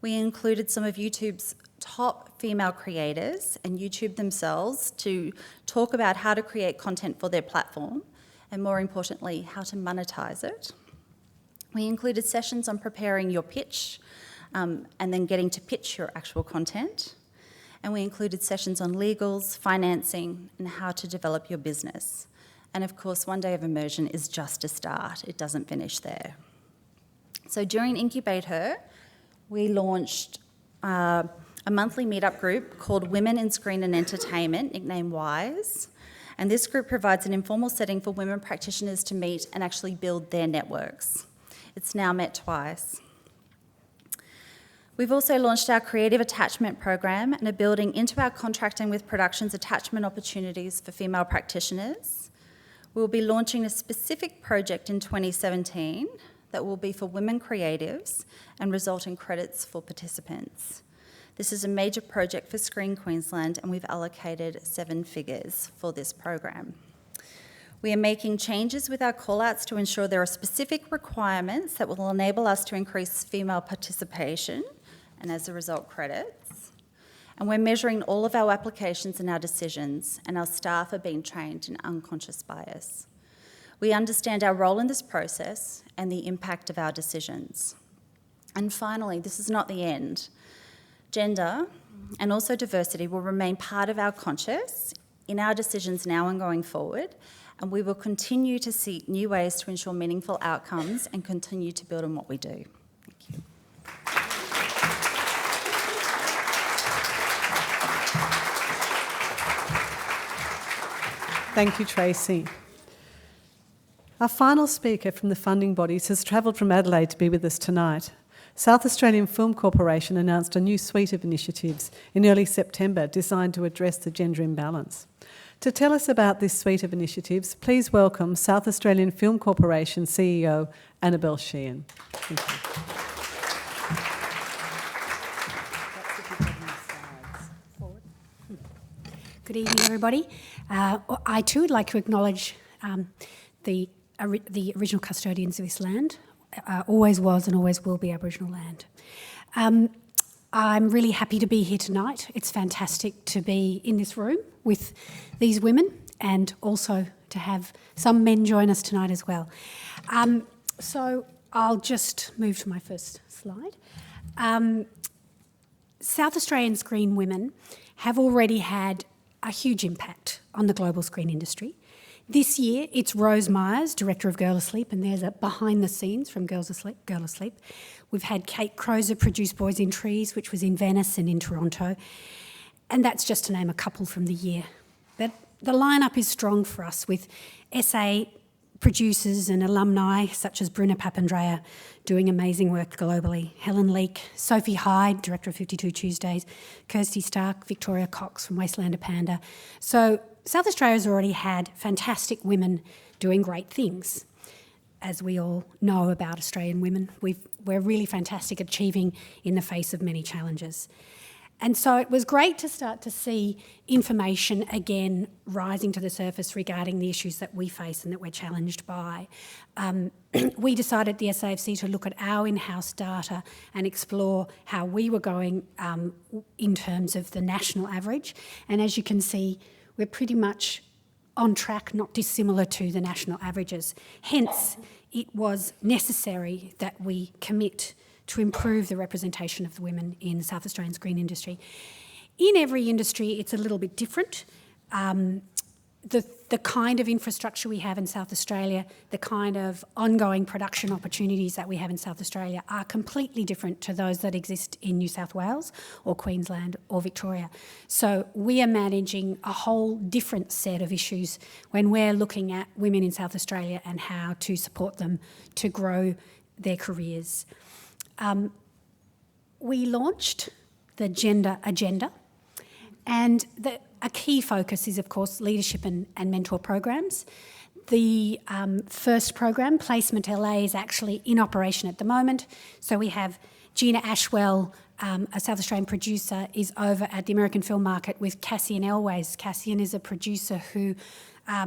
We included some of YouTube's top female creators and YouTube themselves to talk about how to create content for their platform and, more importantly, how to monetize it. We included sessions on preparing your pitch and then getting to pitch your actual content. And we included sessions on legals, financing, and how to develop your business. And of course, one day of immersion is just a start. It doesn't finish there. So during Incubate Her, we launched a monthly meetup group called Women in Screen and Entertainment, nicknamed WISE. And this group provides an informal setting for women practitioners to meet and actually build their networks. It's now met twice. We've also launched our Creative Attachment Program and are building into our contracting with productions attachment opportunities for female practitioners. We'll be launching a specific project in 2017 that will be for women creatives and result in credits for participants. This is a major project for Screen Queensland, and we've allocated 7 figures for this program. We are making changes with our call-outs to ensure there are specific requirements that will enable us to increase female participation and, as a result, credits. And we're measuring all of our applications and our decisions, and our staff are being trained in unconscious bias. We understand our role in this process and the impact of our decisions. And finally, this is not the end. Gender and also diversity will remain part of our conscious in our decisions now and going forward, and we will continue to seek new ways to ensure meaningful outcomes and continue to build on what we do. Thank you. Thank you, Tracy. Our final speaker from the funding bodies has travelled from Adelaide to be with us tonight. South Australian Film Corporation announced a new suite of initiatives in early September designed to address the gender imbalance. To tell us about this suite of initiatives, please welcome South Australian Film Corporation CEO Annabelle Sheehan. Thank you. Good evening, everybody. I too would like to acknowledge the original custodians of this land. Always was and always will be Aboriginal land. I'm really happy to be here tonight. It's fantastic to be in this room with these women and also to have some men join us tonight as well. So I'll just move to my first slide. South Australian screen women have already had a huge impact on the global screen industry. This year, it's Rose Myers, director of Girl Asleep, and there's a behind the scenes from Girl Asleep. We've had Kate Crozer produce Boys in Trees, which was in Venice and in Toronto, and that's just to name a couple from the year. But the lineup is strong for us with SA producers and alumni such as Bruna Papandreou doing amazing work globally, Helen Leake, Sophie Hyde, director of 52 Tuesdays, Kirsty Stark, Victoria Cox from Wastelander Panda. So South Australia's already had fantastic women doing great things. As we all know about Australian women, we're really fantastic achieving in the face of many challenges. And so it was great to start to see information again rising to the surface regarding the issues that we face and that we're challenged by. We decided at the SAFC to look at our in-house data and explore how we were going in terms of the national average. And as you can see, we're pretty much on track, not dissimilar to the national averages. Hence, it was necessary that we commit to improve the representation of the women in the South Australian screen industry. In every industry, it's a little bit different. The kind of infrastructure we have in South Australia, the kind of ongoing production opportunities that we have in South Australia are completely different to those that exist in New South Wales or Queensland or Victoria. So we are managing a whole different set of issues when we're looking at women in South Australia and how to support them to grow their careers. We launched the Gender Agenda, and a key focus is, of course, leadership and mentor programs. The first program, Placement LA, is actually in operation at the moment. So we have Gina Ashwell, a South Australian producer, is over at the American Film Market with Cassian Elways. Cassian is a producer who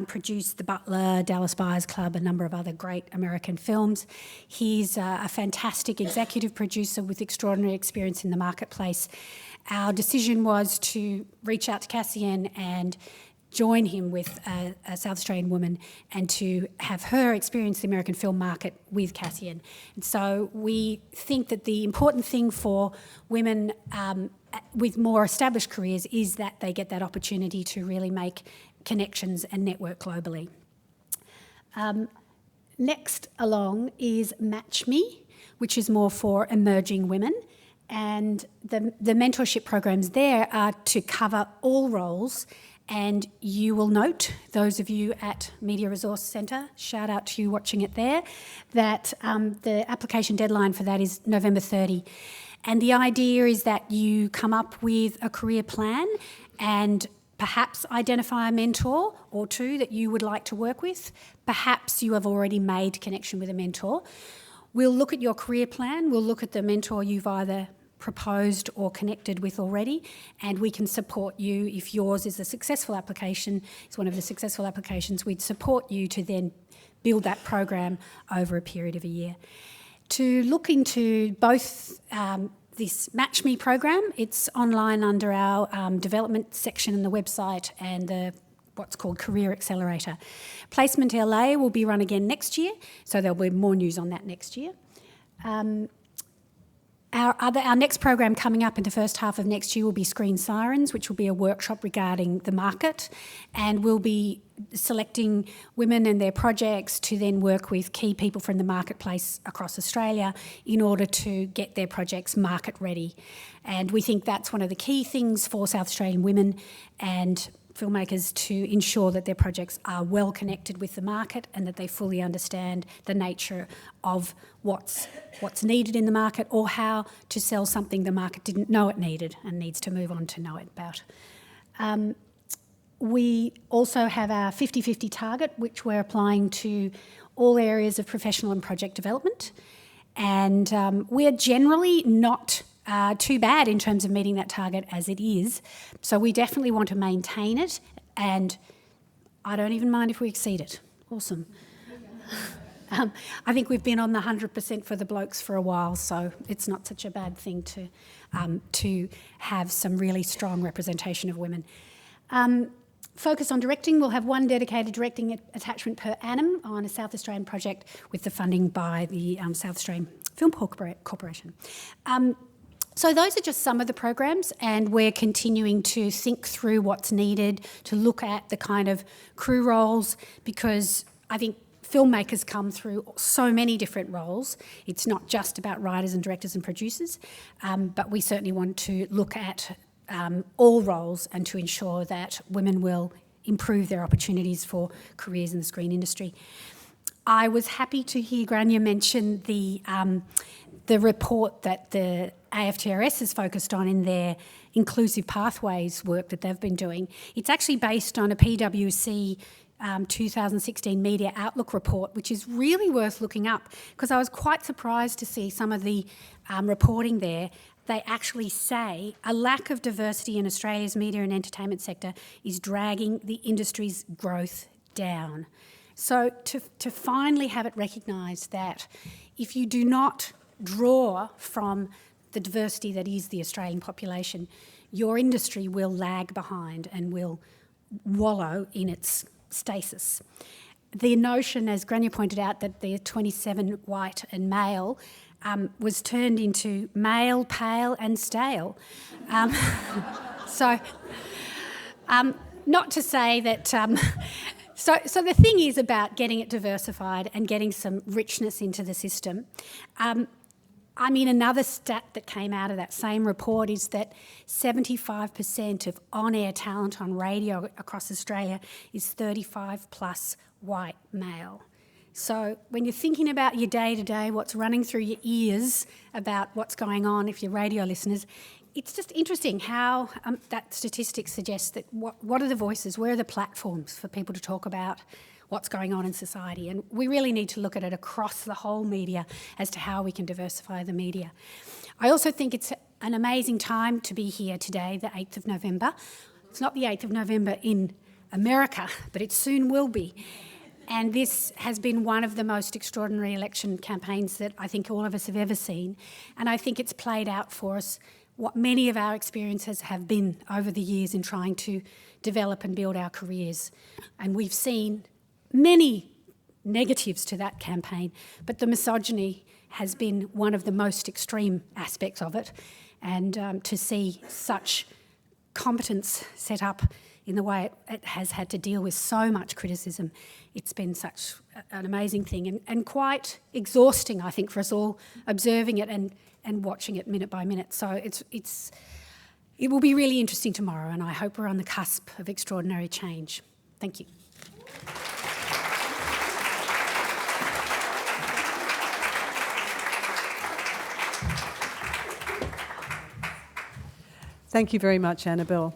produced The Butler, Dallas Buyers Club, a number of other great American films. He's a fantastic executive producer with extraordinary experience in the marketplace. Our decision was to reach out to Cassian and join him with a South Australian woman and to have her experience the American film market with Cassian. And so we think that the important thing for women with more established careers is that they get that opportunity to really make connections and network globally. Next along is Match Me, which is more for emerging women. And the mentorship programs there are to cover all roles. And you will note, those of you at Media Resource Centre, shout out to you watching it there, that the application deadline for that is November 30. And the idea is that you come up with a career plan and perhaps identify a mentor or two that you would like to work with. Perhaps you have already made connection with a mentor. We'll look at your career plan, we'll look at the mentor you've either proposed or connected with already, and we can support you if yours is a successful application, it's one of the successful applications, we'd support you to then build that program over a period of a year. To look into both this Match Me program, it's online under our development section in the website and the what's called Career Accelerator. Placement LA will be run again next year, so there'll be more news on that next year. Our next program coming up in the first half of next year will be Screen Sirens, which will be a workshop regarding the market, and we'll be selecting women and their projects to then work with key people from the marketplace across Australia in order to get their projects market ready. And we think that's one of the key things for South Australian women and filmmakers to ensure that their projects are well connected with the market and that they fully understand the nature of what's needed in the market or how to sell something the market didn't know it needed and needs to move on to know it about. We also have our 50-50 target, which we're applying to all areas of professional and project development. And we're generally not too bad in terms of meeting that target as it is. So we definitely want to maintain it, and I don't even mind if we exceed it. Awesome. I think we've been on the 100% for the blokes for a while, so it's not such a bad thing to have some really strong representation of women. Focus on directing. We'll have one dedicated directing attachment per annum on a South Australian project with the funding by the South Australian Film Corporation. So those are just some of the programs, and we're continuing to think through what's needed to look at the kind of crew roles, because I think filmmakers come through so many different roles. It's not just about writers and directors and producers, but we certainly want to look at all roles and to ensure that women will improve their opportunities for careers in the screen industry. I was happy to hear Grania mention the report that the AFTRS is focused on in their inclusive pathways work that they've been doing. It's actually based on a PwC 2016 Media Outlook report, which is really worth looking up, because I was quite surprised to see some of the reporting there. They actually say a lack of diversity in Australia's media and entertainment sector is dragging the industry's growth down. So to finally have it recognised that if you do not draw from the diversity that is the Australian population, your industry will lag behind and will wallow in its stasis. The notion, as Grania pointed out, that the 27 white and male was turned into male, pale and stale. Not to say that... So the thing is about getting it diversified and getting some richness into the system. I mean, another stat that came out of that same report is that 75% of on-air talent on radio across Australia is 35 plus white male. So when you're thinking about your day-to-day, what's running through your ears about what's going on, if you're radio listeners, it's just interesting how that statistic suggests that what are the voices, where are the platforms for people to talk about what's going on in society, and we really need to look at it across the whole media as to how we can diversify the media. I also think it's an amazing time to be here today, the 8th of November. It's not the 8th of November in America, but it soon will be. And this has been one of the most extraordinary election campaigns that I think all of us have ever seen, and I think it's played out for us what many of our experiences have been over the years in trying to develop and build our careers. And we've seen many negatives to that campaign, but the misogyny has been one of the most extreme aspects of it. And to see such competence set up in the way it has had to deal with so much criticism, it's been such an amazing thing and quite exhausting, I think, for us all observing it and watching it minute by minute. So it will be really interesting tomorrow, and I hope we're on the cusp of extraordinary change. Thank you. Thank you very much, Annabelle.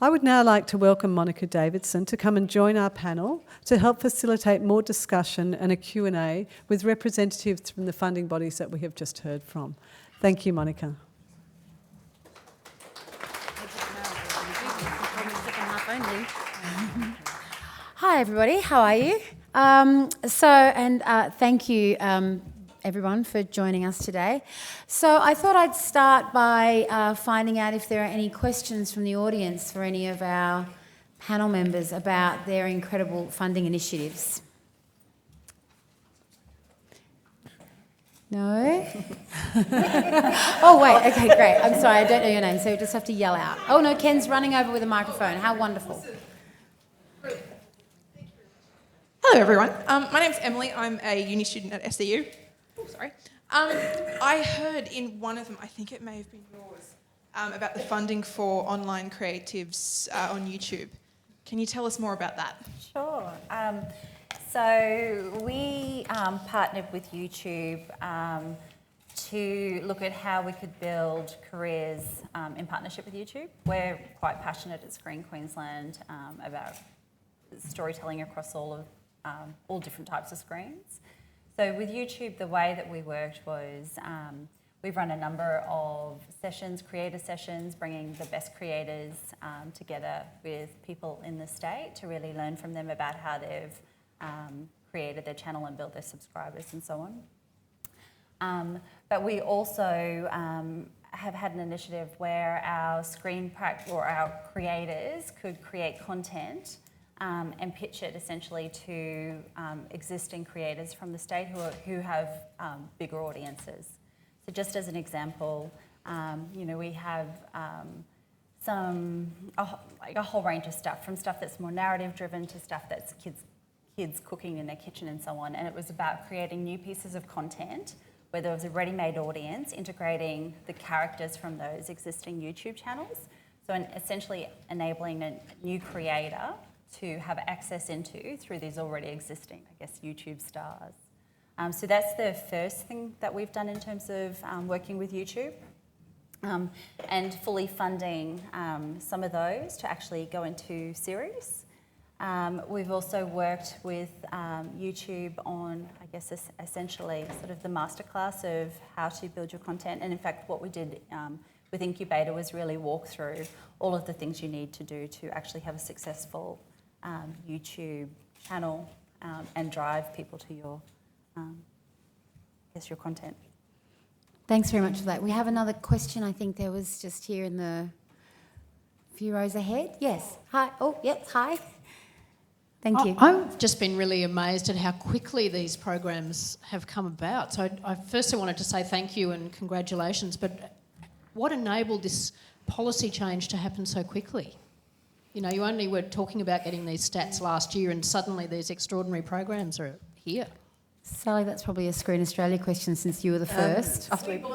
I would now like to welcome Monica Davidson to come and join our panel to help facilitate more discussion and a Q&A with representatives from the funding bodies that we have just heard from. Thank you, Monica. Hi everybody, how are you? Thank you everyone for joining us today. So I thought I'd start by finding out if there are any questions from the audience for any of our panel members about their incredible funding initiatives. No? Oh wait, okay, great. I'm sorry, I don't know your name, so you just have to yell out. Oh no, Ken's running over with a microphone. How wonderful. Hello everyone, my name's Emily, I'm a uni student at SEU. Oh, sorry. I heard in one of them, I think it may have been yours, about the funding for online creatives on YouTube. Can you tell us more about that? Sure. So we partnered with YouTube to look at how we could build careers in partnership with YouTube. We're quite passionate at Screen Queensland about storytelling across all different types of screens. So with YouTube, the way that we worked was we've run a number of sessions, creator sessions, bringing the best creators together with people in the state to really learn from them about how they've created their channel and built their subscribers and so on. But we also have had an initiative where our our creators could create content and pitch it essentially to existing creators from the state who have bigger audiences. So just as an example, we have a whole range of stuff, from stuff that's more narrative driven to stuff that's kids cooking in their kitchen and so on. And it was about creating new pieces of content where there was a ready-made audience, integrating the characters from those existing YouTube channels. So essentially enabling a new creator to have access into through these already existing, YouTube stars. So that's the first thing that we've done in terms of working with YouTube and fully funding some of those to actually go into series. We've also worked with YouTube on, essentially sort of the masterclass of how to build your content. And in fact, what we did with Incubator was really walk through all of the things you need to do to actually have a successful YouTube channel and drive people to your content. Thanks very much for that. We have another question, I think there was just here in the few rows ahead. Yes, hi. Oh, yep, hi. Thank you. I've just been really amazed at how quickly these programs have come about. So I firstly wanted to say thank you and congratulations, but what enabled this policy change to happen so quickly? You only were talking about getting these stats last year and suddenly these extraordinary programs are here. Sally, that's probably a Screen Australia question since you were the first. I think it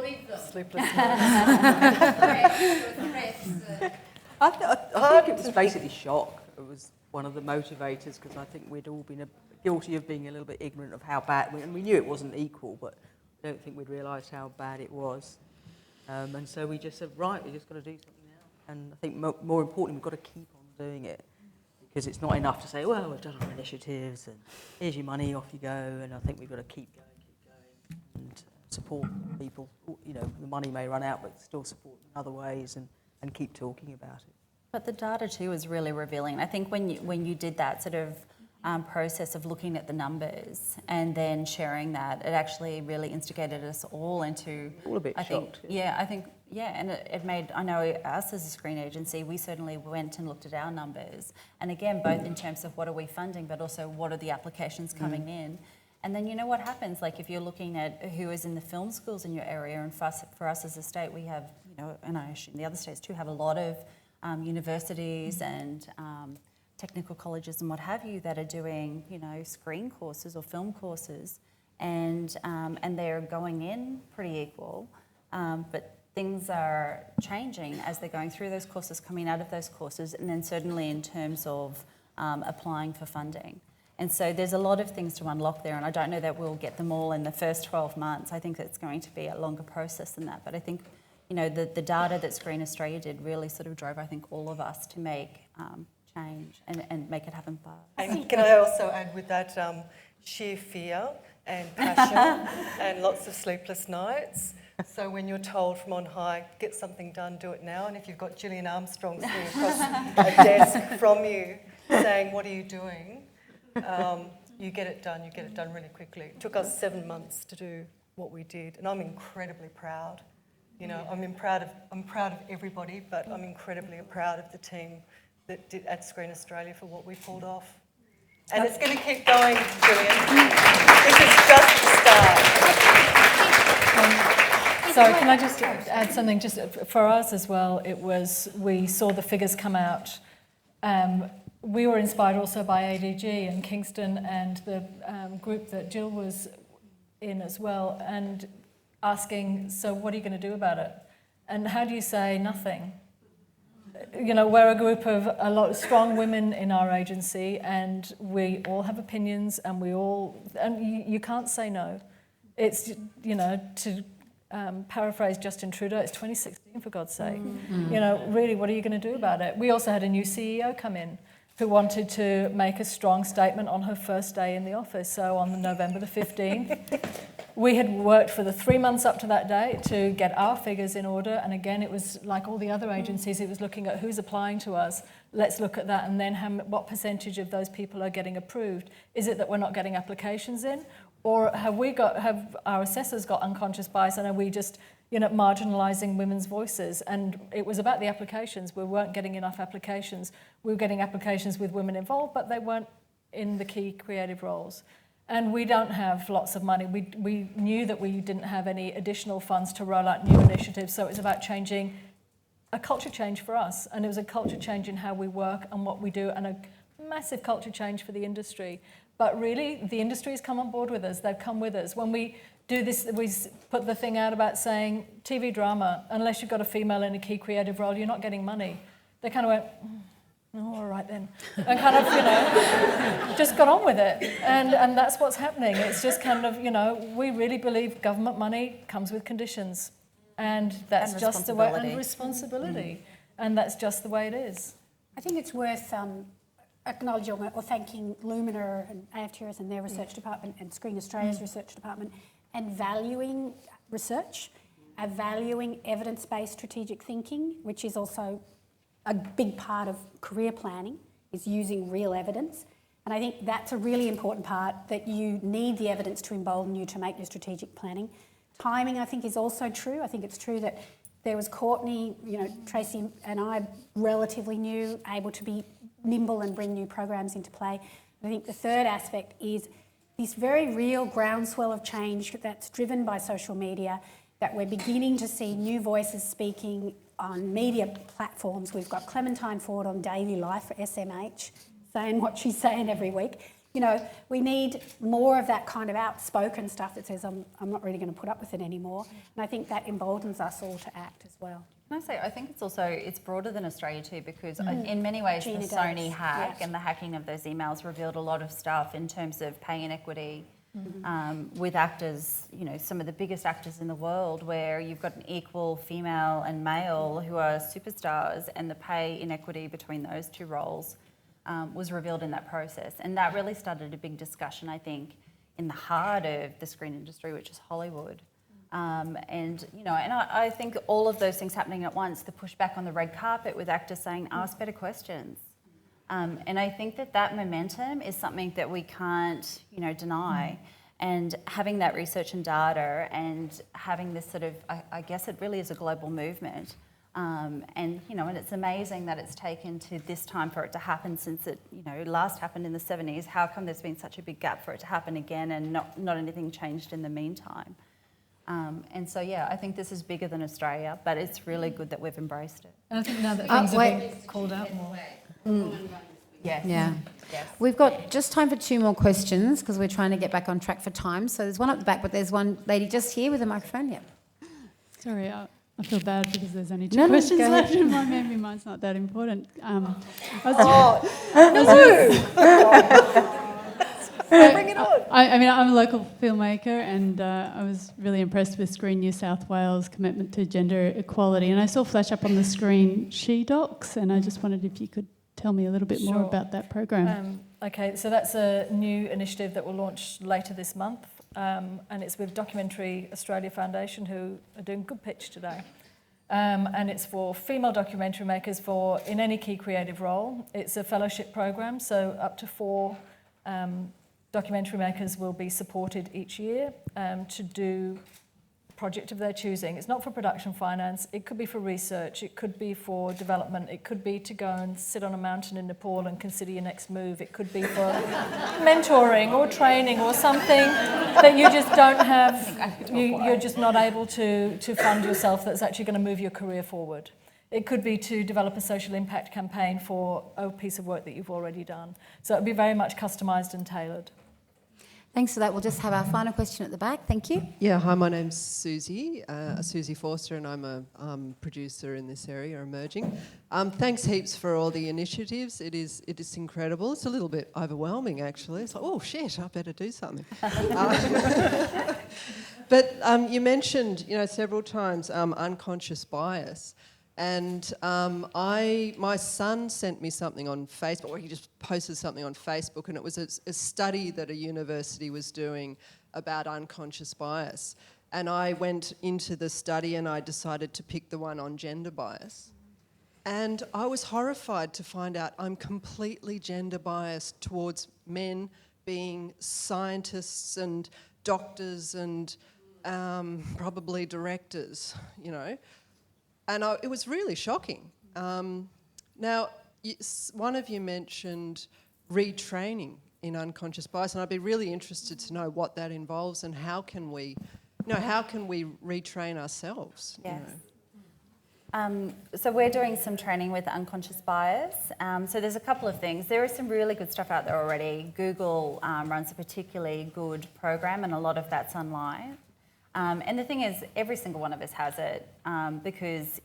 was basically shock. It was one of the motivators because I think we'd all been guilty of being a little bit ignorant of how bad, and we knew it wasn't equal, but I don't think we'd realised how bad it was. And so we just said, right, we just got to do something now. And I think more importantly, we've got to keep on doing it because it's not enough to say, well, we've done our initiatives and here's your money, off you go. And I think we've got to keep going and support people. The money may run out, but still support in other ways and keep talking about it. But the data too is really revealing. I think when you did that sort of process of looking at the numbers and then sharing that, it actually really instigated us all into... All a bit shocked. And it made, I know us as a screen agency, we certainly went and looked at our numbers. And again, both in terms of what are we funding, but also what are the applications coming in. And then what happens, if you're looking at who is in the film schools in your area, and for us as a state, we have, and I assume the other states too, have a lot of universities and technical colleges and what have you that are doing, screen courses or film courses, and they're going in pretty equal, but things are changing as they're going through those courses, coming out of those courses, and then certainly in terms of applying for funding. And so there's a lot of things to unlock there, and I don't know that we'll get them all in the first 12 months. I think it's going to be a longer process than that, but I think the data that Screen Australia did really sort of drove, I think, all of us to make change and make it happen fast. And can I also add with that sheer fear and passion and lots of sleepless nights. So when you're told from on high, get something done, do it now, and if you've got Gillian Armstrong sitting across a desk from you saying, what are you doing? You get it done really quickly. It took us 7 months to do what we did, and I'm incredibly proud. I'm proud of everybody, but I'm incredibly proud of the team that did at Screen Australia for what we pulled off. And it's going to keep going, Gillian. This is just the start. So can I just add something? Just for us as well, we saw the figures come out. We were inspired also by ADG and Kingston and the group that Jill was in as well, and asking, so what are you going to do about it? And how do you say nothing? We're a group of a lot of strong women in our agency, and we all have opinions, and you can't say no. It's, to paraphrase Justin Trudeau, it's 2016 for God's sake. Really, what are you going to do about it? We also had a new CEO come in who wanted to make a strong statement on her first day in the office. So on November the 15th, we had worked for the 3 months up to that day to get our figures in order. And again, it was like all the other agencies, it was looking at who's applying to us. Let's look at that, and then what percentage of those people are getting approved. Is it that we're not getting applications in? Or have our assessors got unconscious bias, and are we just marginalising women's voices? And it was about the applications. We weren't getting enough applications. We were getting applications with women involved, but they weren't in the key creative roles. And we don't have lots of money. We knew that we didn't have any additional funds to roll out new initiatives, so it was about changing, a culture change for us, and it was a culture change in how we work and what we do, and a massive culture change for the industry. But really, the industry's come on board with us. They've come with us. When we do this, we put the thing out about saying TV drama, unless you've got a female in a key creative role, you're not getting money. They kind of went, oh, all right then, and kind of, just got on with it. And that's what's happening. It's just kind of, we really believe government money comes with conditions, and that's just the way, and responsibility, and that's just the way it is. I think it's worth acknowledging or thanking Lumina and AFTRS and their research department and Screen Australia's research department, and valuing research, valuing evidence-based strategic thinking, which is also a big part of career planning, is using real evidence. And I think that's a really important part, that you need the evidence to embolden you to make your strategic planning. Timing, I think, is also true. I think it's true that there was Courtney, Tracy and I, relatively new, able to be nimble and bring new programs into play. I think the third aspect is this very real groundswell of change that's driven by social media, that we're beginning to see new voices speaking on media platforms. We've got Clementine Ford on Daily Life for SMH saying what she's saying every week. We need more of that kind of outspoken stuff that says, I'm not really going to put up with it anymore. And I think that emboldens us all to act as well. Can I say, I think it's broader than Australia too, because in many ways the Sony hack and the hacking of those emails revealed a lot of stuff in terms of pay inequity with actors, some of the biggest actors in the world, where you've got an equal female and male who are superstars, and the pay inequity between those two roles was revealed in that process. And that really started a big discussion, I think, in the heart of the screen industry, which is Hollywood. And I think all of those things happening at once, the pushback on the red carpet with actors saying, ask better questions. And I think that momentum is something that we can't, deny. And having that research and data, and having this sort of, I guess it really is a global movement. And it's amazing that it's taken to this time for it to happen, since it, last happened in the 70s. How come there's been such a big gap for it to happen again, and not anything changed in the meantime? And so, I think this is bigger than Australia, but it's really good that we've embraced it. And I think now that things are being called out more. Yes. Yeah. Yes. We've got just time for 2 more questions, because we're trying to get back on track for time. So there's one at the back, but there's one lady just here with a microphone. Yeah. Sorry, I feel bad because there's only 2 questions left, and maybe mine's not that important. Bring it on. I mean, I'm a local filmmaker, and I was really impressed with Screen New South Wales' commitment to gender equality. And I saw flash up on the screen She-Docs, and I just wondered if you could tell me a little bit more about that program. Okay, so that's a new initiative that will launch later this month, and it's with Documentary Australia Foundation, who are doing good pitch today. And it's for female documentary makers in any key creative role. It's a fellowship program, so up to 4 documentary makers will be supported each year to do a project of their choosing. It's not for production finance, it could be for research, it could be for development, it could be to go and sit on a mountain in Nepal and consider your next move, it could be for mentoring or training or something that you just don't have, you're just not able to fund yourself that's actually going to move your career forward. It could be to develop a social impact campaign for a piece of work that you've already done. So it'll be very much customised and tailored. Thanks for that. We'll just have our final question at the back. Thank you. Yeah, hi, my name's Susie, Susie Forster, and I'm a producer in this area, emerging. Thanks heaps for all the initiatives. It is incredible. It's a little bit overwhelming, actually. It's like, oh, shit, I better do something. But you mentioned, several times unconscious bias. And my son sent me something on Facebook, or he just posted something on Facebook, and it was a study that a university was doing about unconscious bias. And I went into the study and I decided to pick the one on gender bias. And I was horrified to find out I'm completely gender biased towards men being scientists and doctors and probably directors, And it was really shocking. Now, one of you mentioned retraining in unconscious bias, and I'd be really interested to know what that involves and how can we retrain ourselves? Yes. So we're doing some training with unconscious bias. So there's a couple of things. There is some really good stuff out there already. Google runs a particularly good program, and a lot of that's online. And the thing is, every single one of us has it because,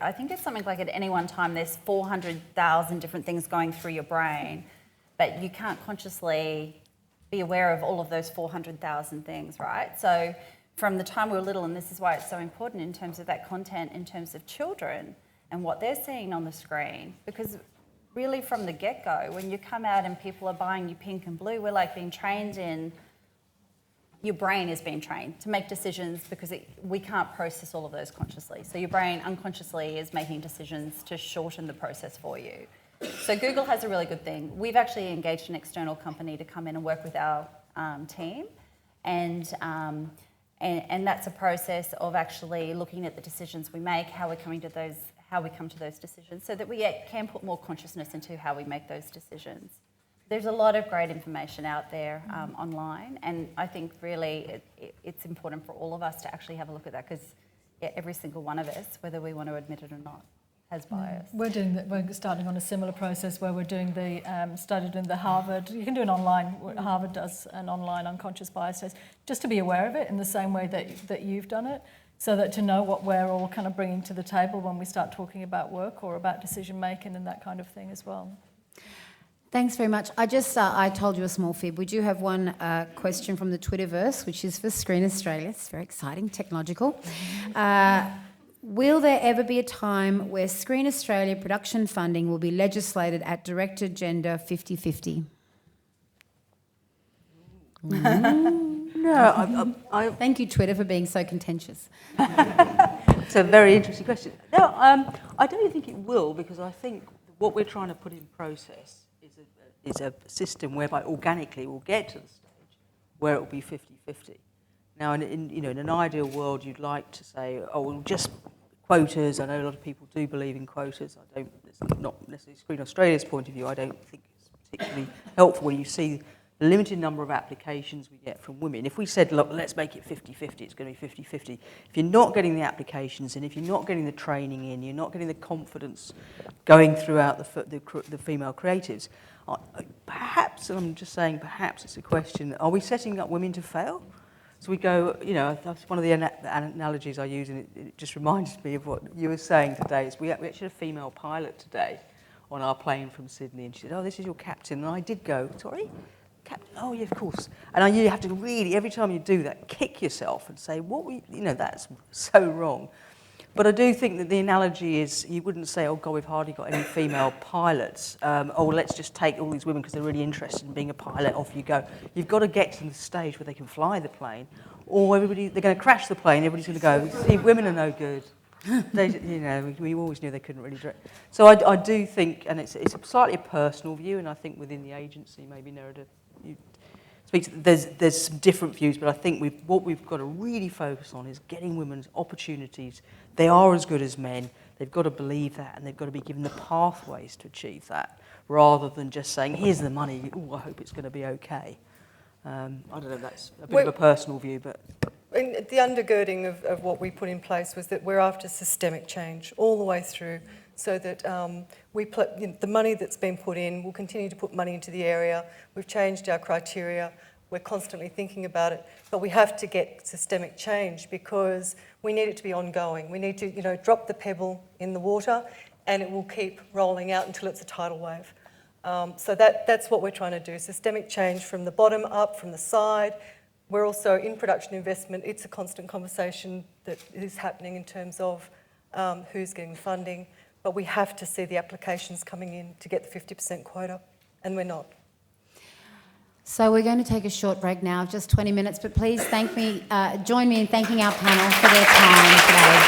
I think it's something like at any one time there's 400,000 different things going through your brain, but you can't consciously be aware of all of those 400,000 things, right? So from the time we were little, and this is why it's so important in terms of that content, in terms of children and what they're seeing on the screen, because really from the get-go, when you come out and people are buying you pink and blue, we're like being trained in... Your brain is being trained to make decisions because we can't process all of those consciously. So your brain unconsciously is making decisions to shorten the process for you. So Google has a really good thing. We've actually engaged an external company to come in and work with our team, and that's a process of actually looking at the decisions we make, how we come to those decisions, so that we can put more consciousness into how we make those decisions. There's a lot of great information out there online, and I think really it's important for all of us to actually have a look at that, because every single one of us, whether we want to admit it or not, has bias. We're starting on a similar process where we're doing studied in the Harvard. You can do an online. Harvard does an online unconscious bias test, just to be aware of it in the same way that you've done it, so that to know what we're all kind of bringing to the table when we start talking about work or about decision making and that kind of thing as well. Thanks very much. I told you a small fib. We do have one question from the Twitterverse, which is for Screen Australia. It's very exciting, technological. Will there ever be a time where Screen Australia production funding will be legislated at director gender 50-50? No, Thank you, Twitter, for being so contentious. It's a very interesting question. No, I don't think it will, because I think what we're trying to put in process is a system whereby organically we'll get to the stage where it will be 50-50. Now, in an ideal world, you'd like to say, well, just quotas. I know a lot of people do believe in quotas. It's not necessarily Screen Australia's point of view. I don't think it's particularly helpful when you see the limited number of applications we get from women. If we said, look, let's make it 50-50, it's going to be 50-50. If you're not getting the applications in, if you're not getting the training in, you're not getting the confidence going throughout the female creatives, perhaps, and I'm just saying perhaps it's a question, are we setting up women to fail? So we go, that's one of the analogies I use, and it just reminds me of what you were saying today, is we actually had a female pilot today on our plane from Sydney, and she said, oh, this is your captain. And I did go, sorry? oh yeah, of course. And you have to really, every time you do that, kick yourself and say, that's so wrong. But I do think that the analogy is, you wouldn't say, oh God, we've hardly got any female pilots. Let's just take all these women because they're really interested in being a pilot, off you go. You've got to get to the stage where they can fly the plane, or they're going to crash the plane, everybody's going to go, see, women are no good. We always knew they couldn't really direct. So I do think, and it's a slightly personal view, and I think within the agency, maybe Nerida, you speak to, there's some different views, but I think what we've got to really focus on is getting women's opportunities. They are as good as men. They've got to believe that, and they've got to be given the pathways to achieve that, rather than just saying, here's the money, I hope it's going to be okay. I don't know, that's a bit of a personal view, but... And the undergirding of what we put in place was that we're after systemic change all the way through, so that the money that's been put in, we'll continue to put money into the area. We've changed our criteria. We're constantly thinking about it, but we have to get systemic change because we need it to be ongoing. We need to, drop the pebble in the water, and it will keep rolling out until it's a tidal wave. So that's what we're trying to do: systemic change from the bottom up, from the side. We're also in production investment. It's a constant conversation that is happening in terms of who's getting funding, but we have to see the applications coming in to get the 50% quota, and we're not. So we're going to take a short break now, just 20 minutes, but please join me in thanking our panel for their time today.